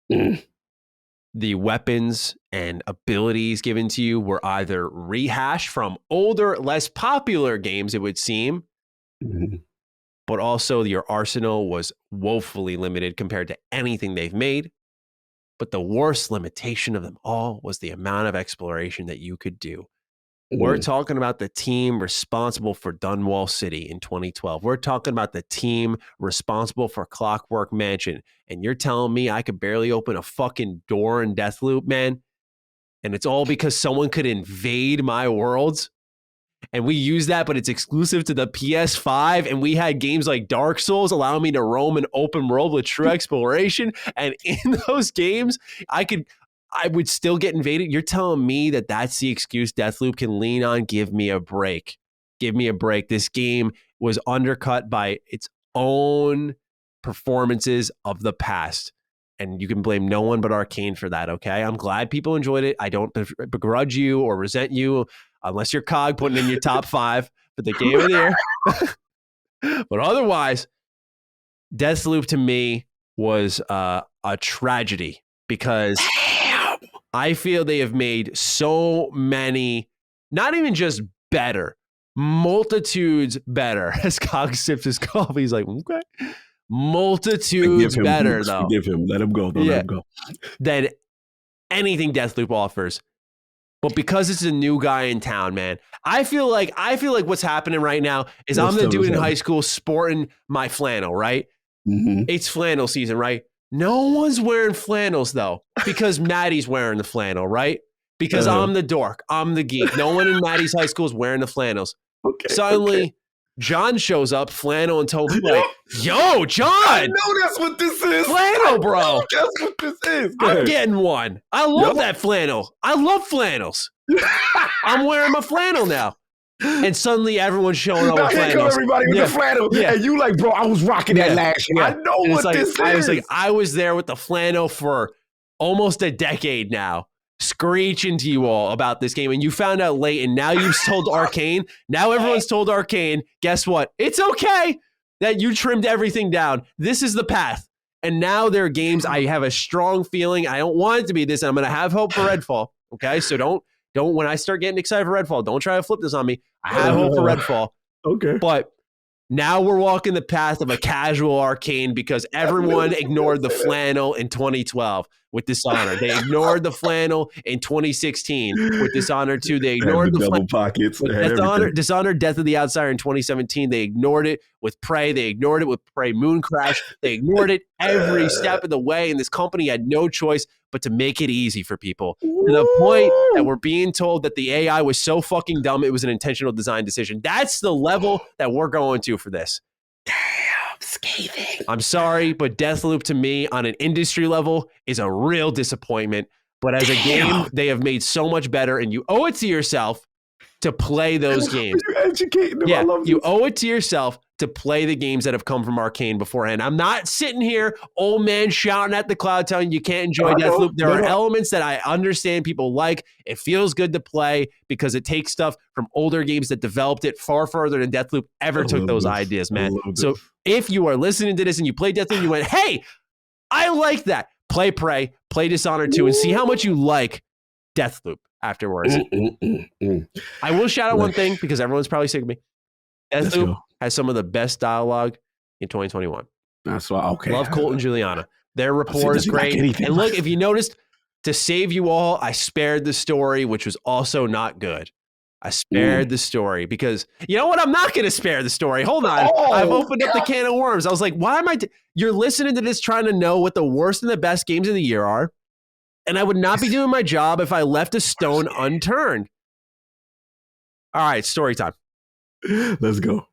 The weapons and abilities given to you were either rehashed from older, less popular games, it would seem, but also your arsenal was woefully limited compared to anything they've made. But the worst limitation of them all was the amount of exploration that you could do. We're talking about the team responsible for Dunwall City in 2012. We're talking about the team responsible for Clockwork Mansion. And you're telling me I could barely open a fucking door in Deathloop, man? And it's all because someone could invade my worlds? And we use that, but it's exclusive to the PS5. And we had games like Dark Souls allowing me to roam an open world with true exploration. And in those games, I would still get invaded. You're telling me that that's the excuse Deathloop can lean on? Give me a break. Give me a break. This game was undercut by its own performances of the past. And you can blame no one but Arcane for that, okay? I'm glad people enjoyed it. I don't begrudge you or resent you, unless you're Cog putting in your top 5 for the game of the year. But otherwise, Deathloop to me was a tragedy because I feel they have made so many, not even just better, multitudes better. As Cog sips his coffee, he's like, okay. Multitudes better, though. Forgive him. Let him go. Let him go. Than anything Deathloop offers. But because it's a new guy in town, man, I feel like what's happening right now is I'm the dude in high school sporting my flannel, right? It's flannel season, right? No one's wearing flannels, though, because Matty's wearing the flannel, right? Because I'm the dork. I'm the geek. No one in Matty's high school is wearing the flannels. Suddenly, John shows up, flannel, and told me, like, yo, John! I know that's what this is. Flannel, bro. That's what this is. I'm getting one. I love that flannel. I love flannels. I'm wearing my flannel now. And suddenly everyone's showing up with flannels. Everybody with the flannel. And you like, bro, I was rocking that last year. I know and what this is. I was there with the flannel for almost a decade now, screeching to you all about this game. And you found out late, and now you've told Arcane. Now everyone's told Arcane, guess what? It's okay that you trimmed everything down. This is the path. And now there are games I have a strong feeling. I don't want it to be this. And I'm going to have hope for Redfall. Okay, so don't, when I start getting excited for Redfall, don't try to flip this on me. I have hope for Redfall. Okay. But now we're walking the path of a casual Arcane because everyone ignored the flannel in 2012 with Dishonored. They ignored the flannel in 2016 with Dishonored 2. They ignored the double pockets. Dishonored Death of the Outsider in 2017. They ignored it with Prey. They ignored it with Prey Moon Crash. They ignored it every step of the way. And this company had no choice but to make it easy for people to the point that we're being told that the AI was so fucking dumb it was an intentional design decision. That's the level that we're going to for this. Damn, scathing. I'm sorry, but Deathloop to me on an industry level is a real disappointment. But as a game, they have made so much better, and you owe it to yourself to play those games. You educating them. Yeah, I love you owe it to yourself to play the games that have come from Arcane beforehand. I'm not sitting here, old man, shouting at the cloud telling you can't enjoy Deathloop. There are elements that I understand people like. It feels good to play because it takes stuff from older games that developed it far further than Deathloop ever took those ideas, man. So if you are listening to this and you play Deathloop, you went, hey, I like that. Play Prey, play Dishonored 2, and see how much you like Deathloop afterwards. I will shout out one thing because everyone's probably sick of me. Deathloop has some of the best dialogue in 2021. That's why. Okay. Love Colt and Juliana. Their rapport is great. And look, if you noticed, To save you all, I spared the story, which was also not good. I spared the story because you know what? I'm not going to spare the story. Hold on. I've opened up the can of worms. I was like, why am I? You're listening to this trying to know what the worst and the best games of the year are. And I would not be doing my job if I left a stone unturned. All right, story time. Let's go.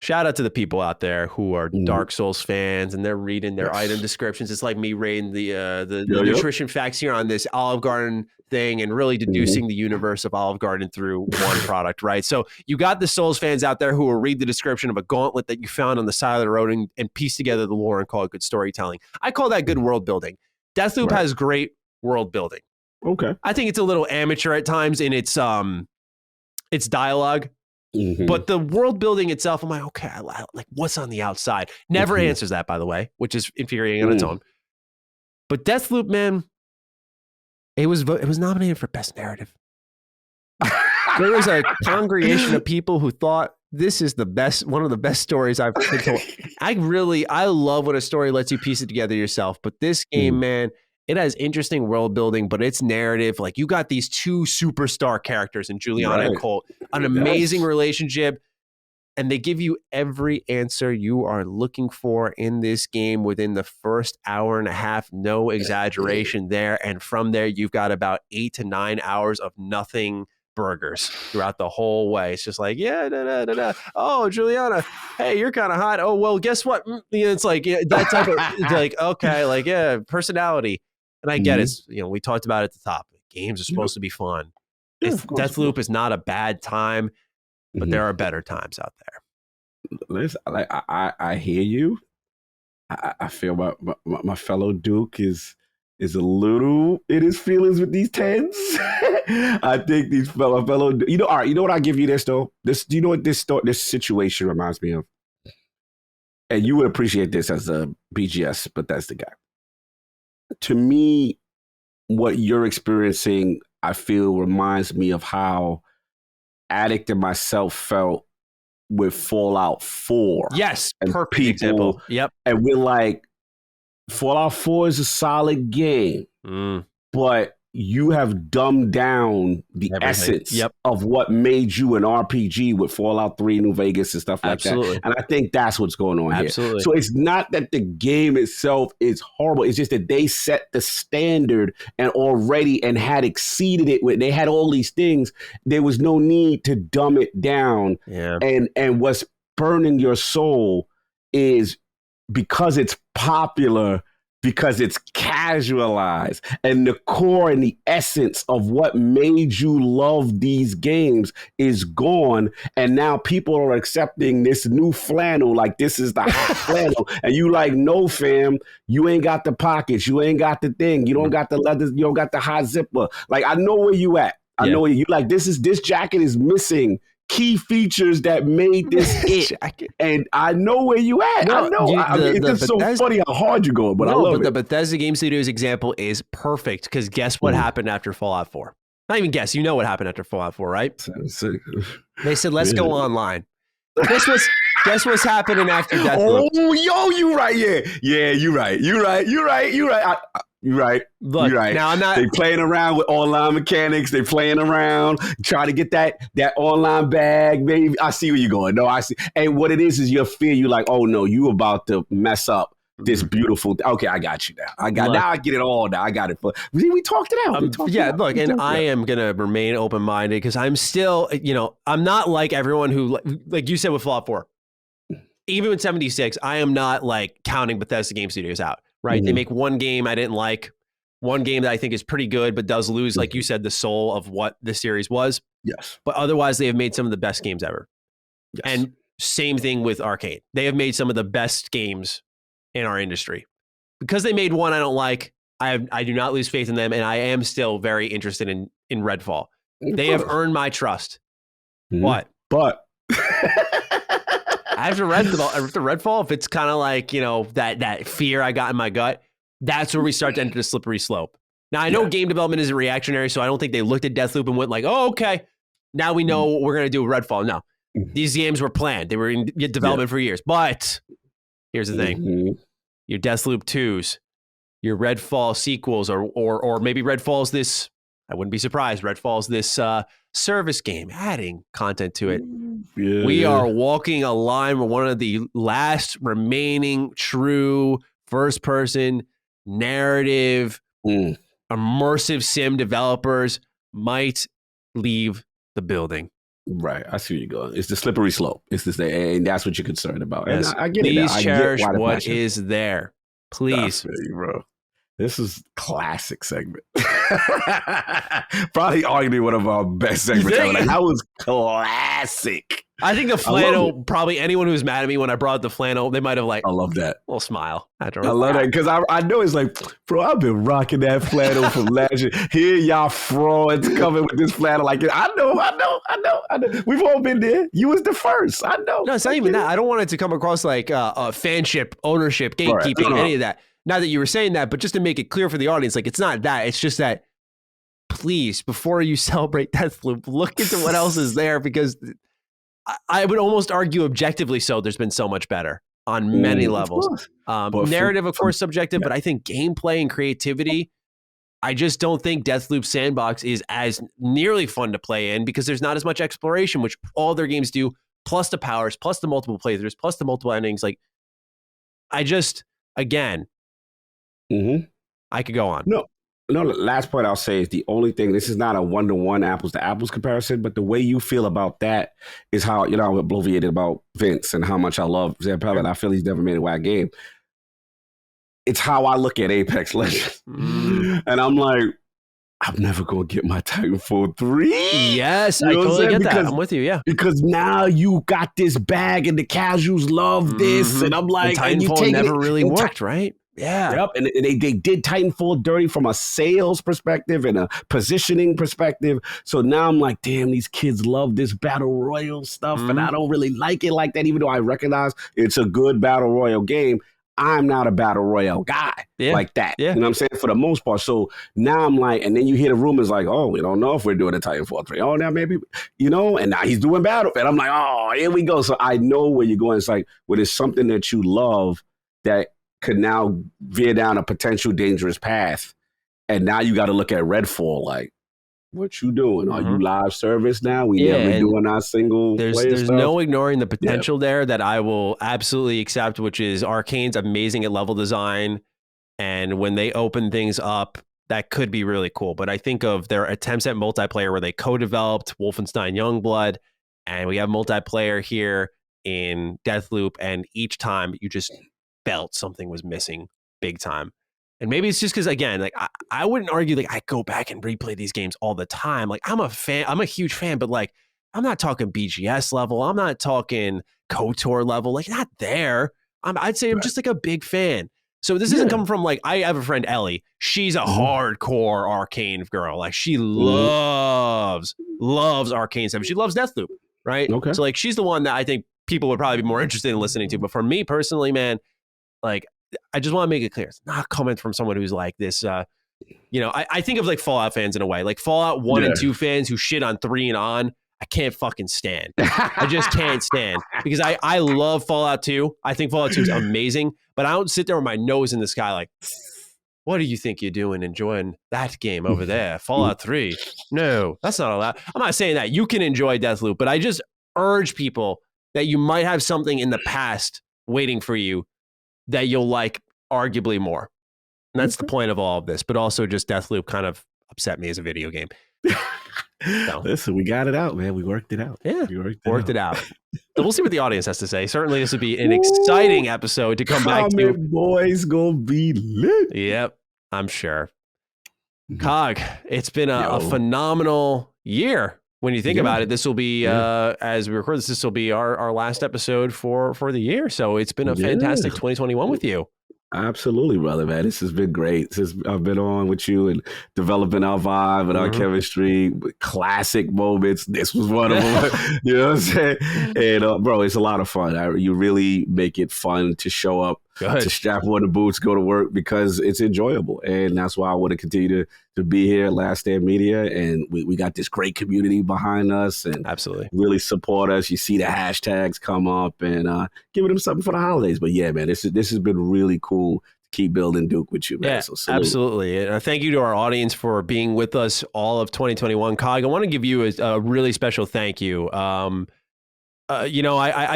Shout out to the people out there who are Dark Souls fans and they're reading their item descriptions. It's like me reading the nutrition facts here on this Olive Garden thing and really deducing the universe of Olive Garden through one product, right? So you got the Souls fans out there who will read the description of a gauntlet that you found on the side of the road and piece together the lore and call it good storytelling. I call that good world building. Deathloop has great world building. Okay. I think it's a little amateur at times in its dialogue. But the world building itself, I'm like, okay, like what's on the outside? Never answers that, by the way, which is infuriating on its own. But Deathloop, man, it was nominated for Best Narrative. There was a congregation of people who thought this is one of the best stories I've been told. I love when a story lets you piece it together yourself. But this game, man, it has interesting world building, but its narrative, like you got these two superstar characters in Juliana and Colt, an amazing relationship, and they give you every answer you are looking for in this game within the first hour and a half, no exaggeration there. And from there, you've got about 8 to 9 hours of nothing burgers throughout the whole way. It's just like, oh, Juliana, hey, you're kind of hot. Oh, well, guess what? It's like that type of, like, okay, like, personality. And I get it. We talked about it at the top. Games are supposed to be fun. Deathloop is not a bad time, but there are better times out there. Listen, like I hear you. I feel my fellow Duke is a little in his feelings with these 10s. I think these fellow, all right, you know what I give you this though? Do you know what this situation reminds me of? And you would appreciate this as a BGS, but that's the guy. To me, what you're experiencing, I feel reminds me of how Addict and myself felt with Fallout 4. Yes, and perfect people, example. Yep. And we're like, Fallout 4 is a solid game, but you have dumbed down the essence of what made you an RPG with Fallout 3, New Vegas, and stuff like that. And I think that's what's going on here. So it's not that the game itself is horrible. It's just that they set the standard and had exceeded it. They had all these things. There was no need to dumb it down. Yeah. And what's burning your soul is because it's popular, because it's casualized, and the core and the essence of what made you love these games is gone. And now people are accepting this new flannel, like this is the hot flannel. And you like, no, fam, you ain't got the pockets. You ain't got the thing. You don't got the leather. You don't got the hot zipper. Like, I know where you at. I know where you like, this jacket is missing key features that made this it. And I know where you at. No, I know. It's just so funny how hard you go, but I love it. The Bethesda Game Studios example is perfect because guess what happened after Fallout 4? Not even guess. You know what happened after Fallout 4, right? They said, let's go online. Guess what's happening after Deathloop? Oh, yo, you right. Yeah, you right. You're right. Look, you're right. Now I'm not. They playing around with online mechanics. They playing around, trying to get that online bag. Maybe I see where you're going. No, I see. And what it is your fear. You like, oh no, you about to mess up this beautiful. Okay, I got you now. Now I get it all. Now I got it. We talked it out. Look, and I am gonna remain open minded because I'm still, I'm not like everyone who, like you said with Fallout 4. Even with 76, I am not like counting Bethesda Game Studios out. Right. They make one game I didn't like, one game that I think is pretty good, but does lose, like you said, the soul of what the series was. Yes. But otherwise, they have made some of the best games ever. Yes. And same thing with Arcane. They have made some of the best games in our industry. Because they made one I don't like, I do not lose faith in them, and I am still very interested in Redfall. They have earned my trust. What? But After Redfall, if it's kind of like, that fear I got in my gut, that's where we start to enter the slippery slope. Now, I know game development isn't reactionary, so I don't think they looked at Deathloop and went like, oh, okay, now we know what we're going to do with Redfall. No, these games were planned. They were in development for years. But here's the thing. Your Deathloop 2s, your Redfall sequels, or maybe Redfall's this. I wouldn't be surprised. Redfall's this service game, adding content to it. Yeah. We are walking a line where one of the last remaining true first-person narrative immersive sim developers might leave the building. Right, I see where you're going. It's the slippery slope. It's this, and that's what you're concerned about. Yes. And I get Please it. I cherish get what is there. Please, bro. This is classic segment. Probably arguably one of our best segments ever. Like, that was classic. I think the flannel, probably anyone who's mad at me when I brought up the flannel, they might have like, I love that. A little smile. I love that because I know it's like, bro, I've been rocking that flannel from last year. Here y'all frauds coming with this flannel. Like, I know. We've all been there. You was the first. I know. No, it's not even that. I don't want it to come across like fanship, ownership, gatekeeping, any of that. Not that you were saying that, but just to make it clear for the audience, like, it's not that. It's just that, please, before you celebrate Deathloop, look into what else is there, because I would almost argue objectively so there's been so much better on many levels. Narrative, of course, subjective, but I think gameplay and creativity, I just don't think Deathloop Sandbox is as nearly fun to play in because there's not as much exploration, which all their games do, plus the powers, plus the multiple playthroughs, plus the multiple endings. Like, I just, again, I could go on. No, the last point I'll say is the only thing, this is not a one-to-one apples to apples comparison, but the way you feel about that is how, I'm obliviated about Vince and how much I love Zampella, and I feel he's never made a whack game. It's how I look at Apex Legends. And I'm like, I'm never going to get my Titanfall 3. Yes, I totally get that. I'm with you, yeah. Because now you got this bag and the casuals love this, and I'm like, and Titanfall never really worked, right? Yeah. Yep. And they did Titanfall dirty from a sales perspective and a positioning perspective. So now I'm like, damn, these kids love this battle royale stuff. And I don't really like it like that, even though I recognize it's a good battle royale game. I'm not a battle royale guy like that. Yeah. You know what I'm saying? For the most part. So now I'm like, and then you hear the rumors like, oh, we don't know if we're doing a Titanfall 3. Oh, now maybe, and now he's doing battle. And I'm like, oh, here we go. So I know where you're going. It's like, when it's something that you love that could now veer down a potential dangerous path. And now you got to look at Redfall like, what you doing? Are you live service now? We never doing our single player There's stuff? no ignoring the potential there that I will absolutely accept, which is Arcane's amazing at level design. And when they open things up, that could be really cool. But I think of their attempts at multiplayer where they co-developed Wolfenstein Youngblood, and we have multiplayer here in Deathloop, and each time you just felt something was missing big time. And maybe it's just because, again, like I wouldn't argue like I go back and replay these games all the time. Like, I'm a huge fan, but like, I'm not talking BGS level. I'm not talking KOTOR level. Like, not there. I'd say I'm just like a big fan. So this isn't coming from like, I have a friend, Ellie. She's a hardcore Arcane girl. Like, she loves Arcane stuff. She loves Deathloop, right? Okay. So like, she's the one that I think people would probably be more interested in listening to. But for me personally, man, like, I just want to make it clear. It's not coming from someone who's like this, I think of like Fallout fans in a way, like Fallout 1 and 2 fans who shit on 3 and on. I can't fucking stand. I just can't stand, because I love Fallout 2. I think Fallout 2 is amazing, but I don't sit there with my nose in the sky like, what do you think you're doing enjoying that game over there? Fallout 3. No, that's not allowed. I'm not saying that. You can enjoy Deathloop, but I just urge people that you might have something in the past waiting for you that you'll like arguably more. And that's the point of all of this, but also just Deathloop kind of upset me as a video game. So. Listen, we got it out, man. We worked it out. Yeah, we worked it out. So we'll see what the audience has to say. Certainly this would be an exciting episode to come back to. Boys gonna be lit. Yep, I'm sure. Cog, it's been a phenomenal year. When you think about it, this will be, as we record this will be our last episode for the year. So it's been a fantastic 2021 with you. Absolutely, brother, man. This has been great since I've been on with you and developing our vibe and our chemistry, classic moments. This was one of them. You know what I'm saying? And bro, it's a lot of fun. You really make it fun to show up, to strap on the boots, go to work, because it's enjoyable. And that's why I want to continue to be here at Last Stand Media. And we got this great community behind us and absolutely really support us. You see the hashtags come up and giving them something for the holidays. But yeah, man, this has been really cool to keep building Duke with you, man. Yeah, So salute. absolutely. And thank you to our audience for being with us all of 2021. Cog, I want to give you a really special thank you. I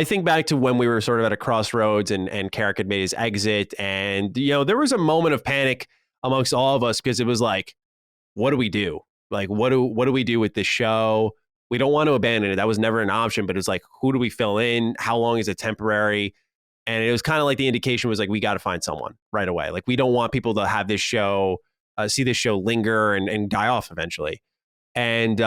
think back to when we were sort of at a crossroads and Carrick had made his exit. And, there was a moment of panic amongst all of us because it was like, what do we do? Like, what do we do with this show? We don't want to abandon it. That was never an option, but it's like, who do we fill in? How long is it temporary? And it was kind of like the indication was like, we got to find someone right away. Like, we don't want people to have this show, see this show linger and die off eventually. And,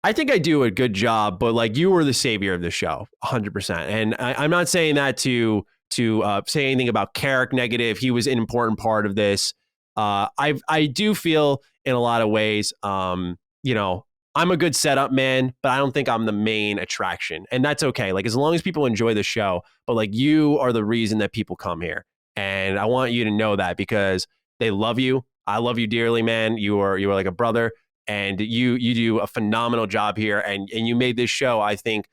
I think I do a good job, but like, you were the savior of the show 100%. And I'm not saying that to say anything about Carrick negative. He was an important part of this. I do feel in a lot of ways, I'm a good setup man, but I don't think I'm the main attraction. And that's okay. Like, as long as people enjoy the show, but like, you are the reason that people come here. And I want you to know that because they love you. I love you dearly, man. You are like a brother, and you do a phenomenal job here. And you made this show, I think,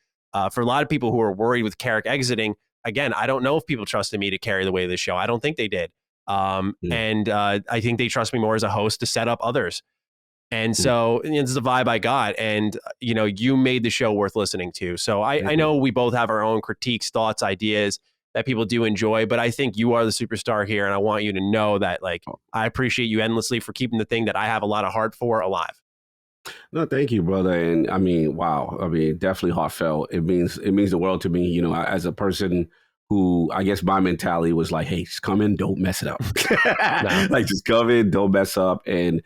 for a lot of people who are worried with Carrick exiting. Again, I don't know if people trusted me to carry the weight of this show. I don't think they did. And I think they trust me more as a host to set up others. And so it's the vibe I got. And, you made the show worth listening to. So I know we both have our own critiques, thoughts, ideas that people do enjoy, but I think you are the superstar here. And I want you to know that, like, I appreciate you endlessly for keeping the thing that I have a lot of heart for alive. No, thank you, brother. And I mean, wow. I mean, definitely heartfelt. It means the world to me, as a person who, I guess my mentality was like, hey, just come in, don't mess it up. Like, just come in, don't mess up. And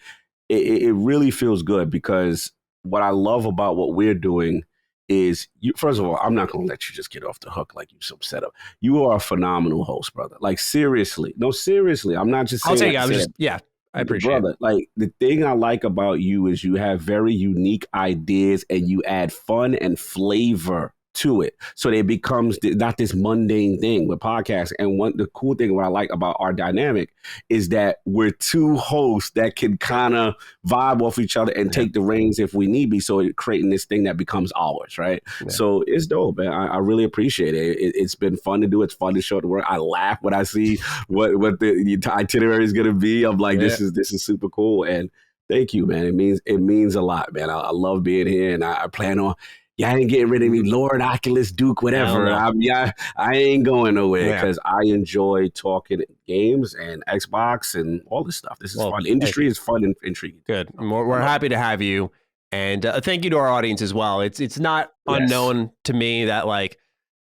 it really feels good because what I love about what we're doing is, first of all, I'm not going to let you just get off the hook like you some setup. You are a phenomenal host, brother. Like, seriously. No, seriously. I'm not just saying. I'll take it. I appreciate it. Like, the thing I like about you is you have very unique ideas and you add fun and flavor to it. So it becomes not this mundane thing with podcasts. And the cool thing, what I like about our dynamic is that we're two hosts that can kind of vibe off each other and take the reins if we need be. So it's creating this thing that becomes ours, right? Yeah. So it's dope, man. I really appreciate it. It's been fun to do. It's fun to show the work. I laugh when I see what the itinerary is going to be. I'm like, this is super cool. And thank you, man. It means a lot, man. I love being here, and I plan on. I ain't getting rid of me, Lord, Oculus, Duke, whatever. I ain't going nowhere because I enjoy talking games and Xbox and all this stuff. This is fun. The industry is fun and intriguing. Good. We're happy to have you. And thank you to our audience as well. It's not unknown to me that, like,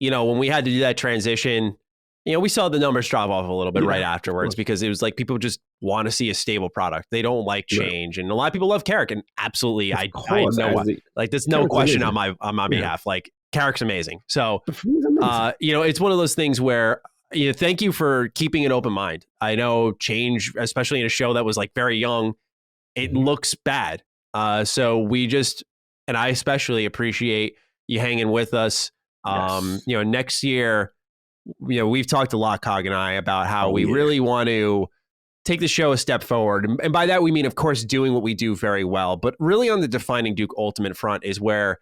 when we had to do that transition, we saw the numbers drop off a little bit right afterwards because it was like people just want to see a stable product. They don't like change. And a lot of people love Carrick, and absolutely, I know, like, there's no question on my behalf. Like, Carrick's amazing. So, it's one of those things where, thank you for keeping an open mind. I know change, especially in a show that was like very young, it looks bad. So and I especially appreciate you hanging with us. Next year, we've talked a lot, Cog and I, about how we really want to take the show a step forward. And by that, we mean, of course, doing what we do very well. But really on the Defining Duke Ultimate front is where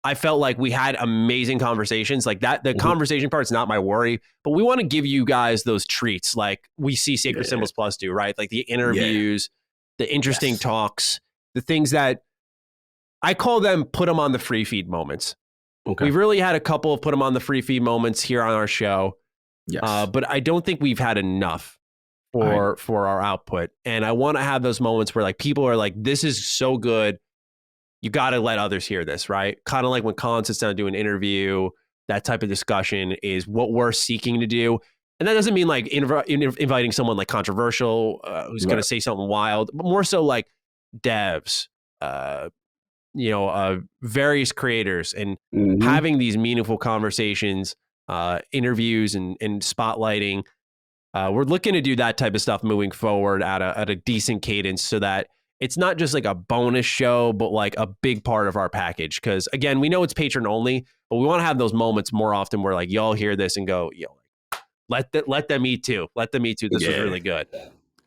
I felt like we had amazing conversations. Like that, the conversation part's not my worry. But we want to give you guys those treats like we see Sacred Symbols Plus do, right? Like the interviews, the interesting talks, the things that I call them put them on the free feed moments. Okay. We've really had a couple of put them on the free feed moments here on our show. Yes. But I don't think we've had enough for our output. And I want to have those moments where, like, people are like, this is so good. You got to let others hear this, right? Kind of like when Colin sits down to do an interview, that type of discussion is what we're seeking to do. And that doesn't mean like inviting someone like controversial who's going to say something wild, but more so like devs, various creators, and having these meaningful conversations, interviews and spotlighting. We're looking to do that type of stuff moving forward at a decent cadence so that it's not just like a bonus show, but like a big part of our package. Because again, we know it's patron only, but we want to have those moments more often where like y'all hear this and go, let them eat too. Let them eat too. This was really good.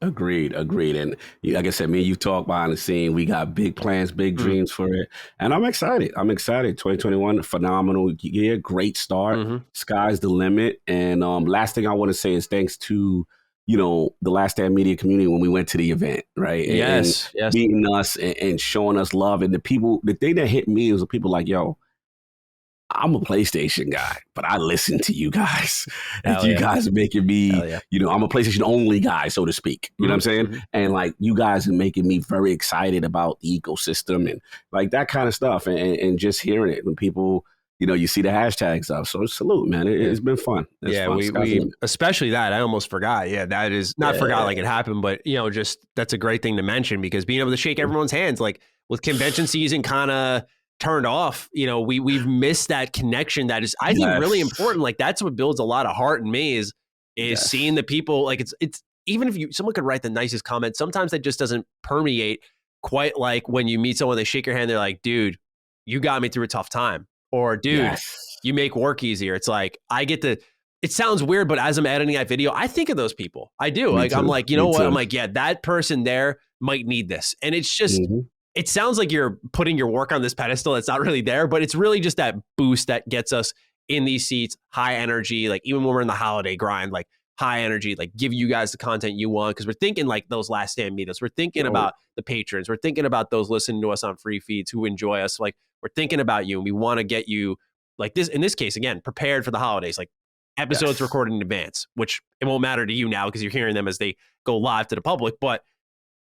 Agreed. And like I said, me and you talk behind the scene. We got big plans, big dreams for it. And I'm excited. 2021, phenomenal year, great start. Sky's the limit. And last thing I want to say is thanks to, the Last Stand Media community when we went to the event, right? Yes. Meeting us and showing us love. And the thing that hit me was the people like, yo, I'm a PlayStation guy, but I listen to you guys. And you guys are making me, I'm a PlayStation only guy, so to speak. You know what I'm saying? And like, you guys are making me very excited about the ecosystem and like that kind of stuff. And just hearing it when people, you see the hashtags up. So salute, man. It's been fun. We especially that. I almost forgot. Yeah, that is not forgot like it happened, but just that's a great thing to mention because being able to shake everyone's hands, like with convention season kind of turned off, we've missed that connection that is, I think, really important. Like that's what builds a lot of heart in me is seeing the people. Like it's even if someone could write the nicest comment, sometimes that just doesn't permeate quite like when you meet someone, they shake your hand, they're like, dude, you got me through a tough time. Or dude, you make work easier. It's like, it sounds weird, but as I'm editing that video, I think of those people. I do. Like, I'm like, you know what? I'm like, yeah, that person there might need this. And it's just, it sounds like you're putting your work on this pedestal. It's not really there, but it's really just that boost that gets us in these seats, high energy, like even when we're in the holiday grind, like high energy, like give you guys the content you want. Cause we're thinking like those Last Stand meetups. We're thinking about the patrons. We're thinking about those listening to us on free feeds who enjoy us. Like we're thinking about you and we want to get you like this, in this case, again, prepared for the holidays, like episodes recorded in advance, which it won't matter to you now because you're hearing them as they go live to the public. But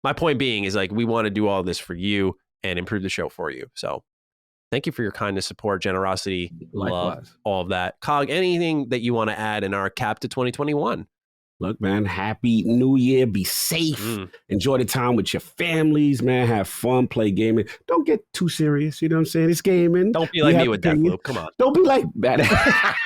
my point being is like, we want to do all this for you and improve the show for you. So thank you for your kindness, support, generosity, love, all of that. Cog, anything that you want to add in our cap to 2021? Look, man, happy new year. Be safe. Enjoy the time with your families, man. Have fun, play gaming. Don't get too serious. You know what I'm saying? It's gaming. Don't be like me with Deathloop. Come on. Don't be like that.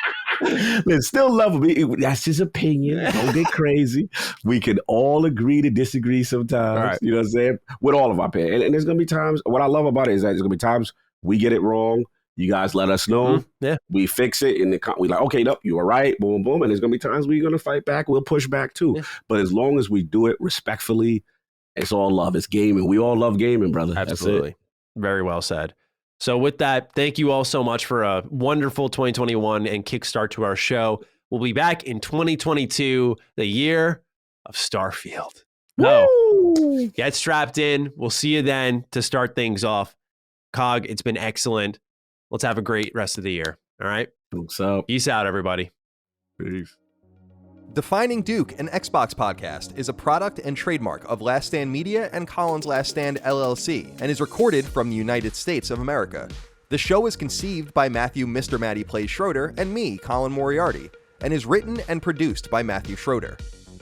Listen, still love him. That's his opinion. Don't get crazy. We can all agree to disagree sometimes. Right. You know what I'm saying? With all of our opinions. And there's going to be times, what I love about it is that there's going to be times we get it wrong. You guys let us know. We fix it. And we like, okay, no, you were right. Boom, boom. And there's going to be times we're going to fight back. We'll push back too. But as long as we do it respectfully, it's all love. It's gaming. We all love gaming, brother. Absolutely. That's it. Very well said. So with that, thank you all so much for a wonderful 2021 and kickstart to our show. We'll be back in 2022, the year of Starfield. Woo! Get strapped in. We'll see you then to start things off. Cog, it's been excellent. Let's have a great rest of the year. All right? What's up? Peace out, everybody. Peace. Defining Duke, an Xbox podcast, is a product and trademark of Last Stand Media and Colin's Last Stand LLC, and is recorded from the United States of America. The show is conceived by Matthew Mr. Matty Plays Schroeder and me, Colin Moriarty, and is written and produced by Matthew Schroeder.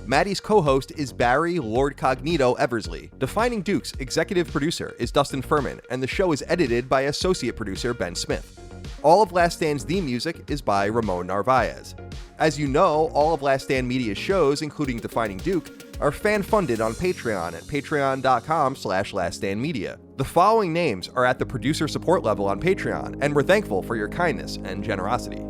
Matty's co-host is Barry Lord Cognito Eversley. Defining Duke's executive producer is Dustin Furman, and the show is edited by associate producer Ben Smith. All of Last Stand's theme music is by Ramon Narvaez. As you know, all of Last Stand Media's shows, including Defining Duke, are fan-funded on Patreon at patreon.com/laststandmedia. The following names are at the producer support level on Patreon, and we're thankful for your kindness and generosity.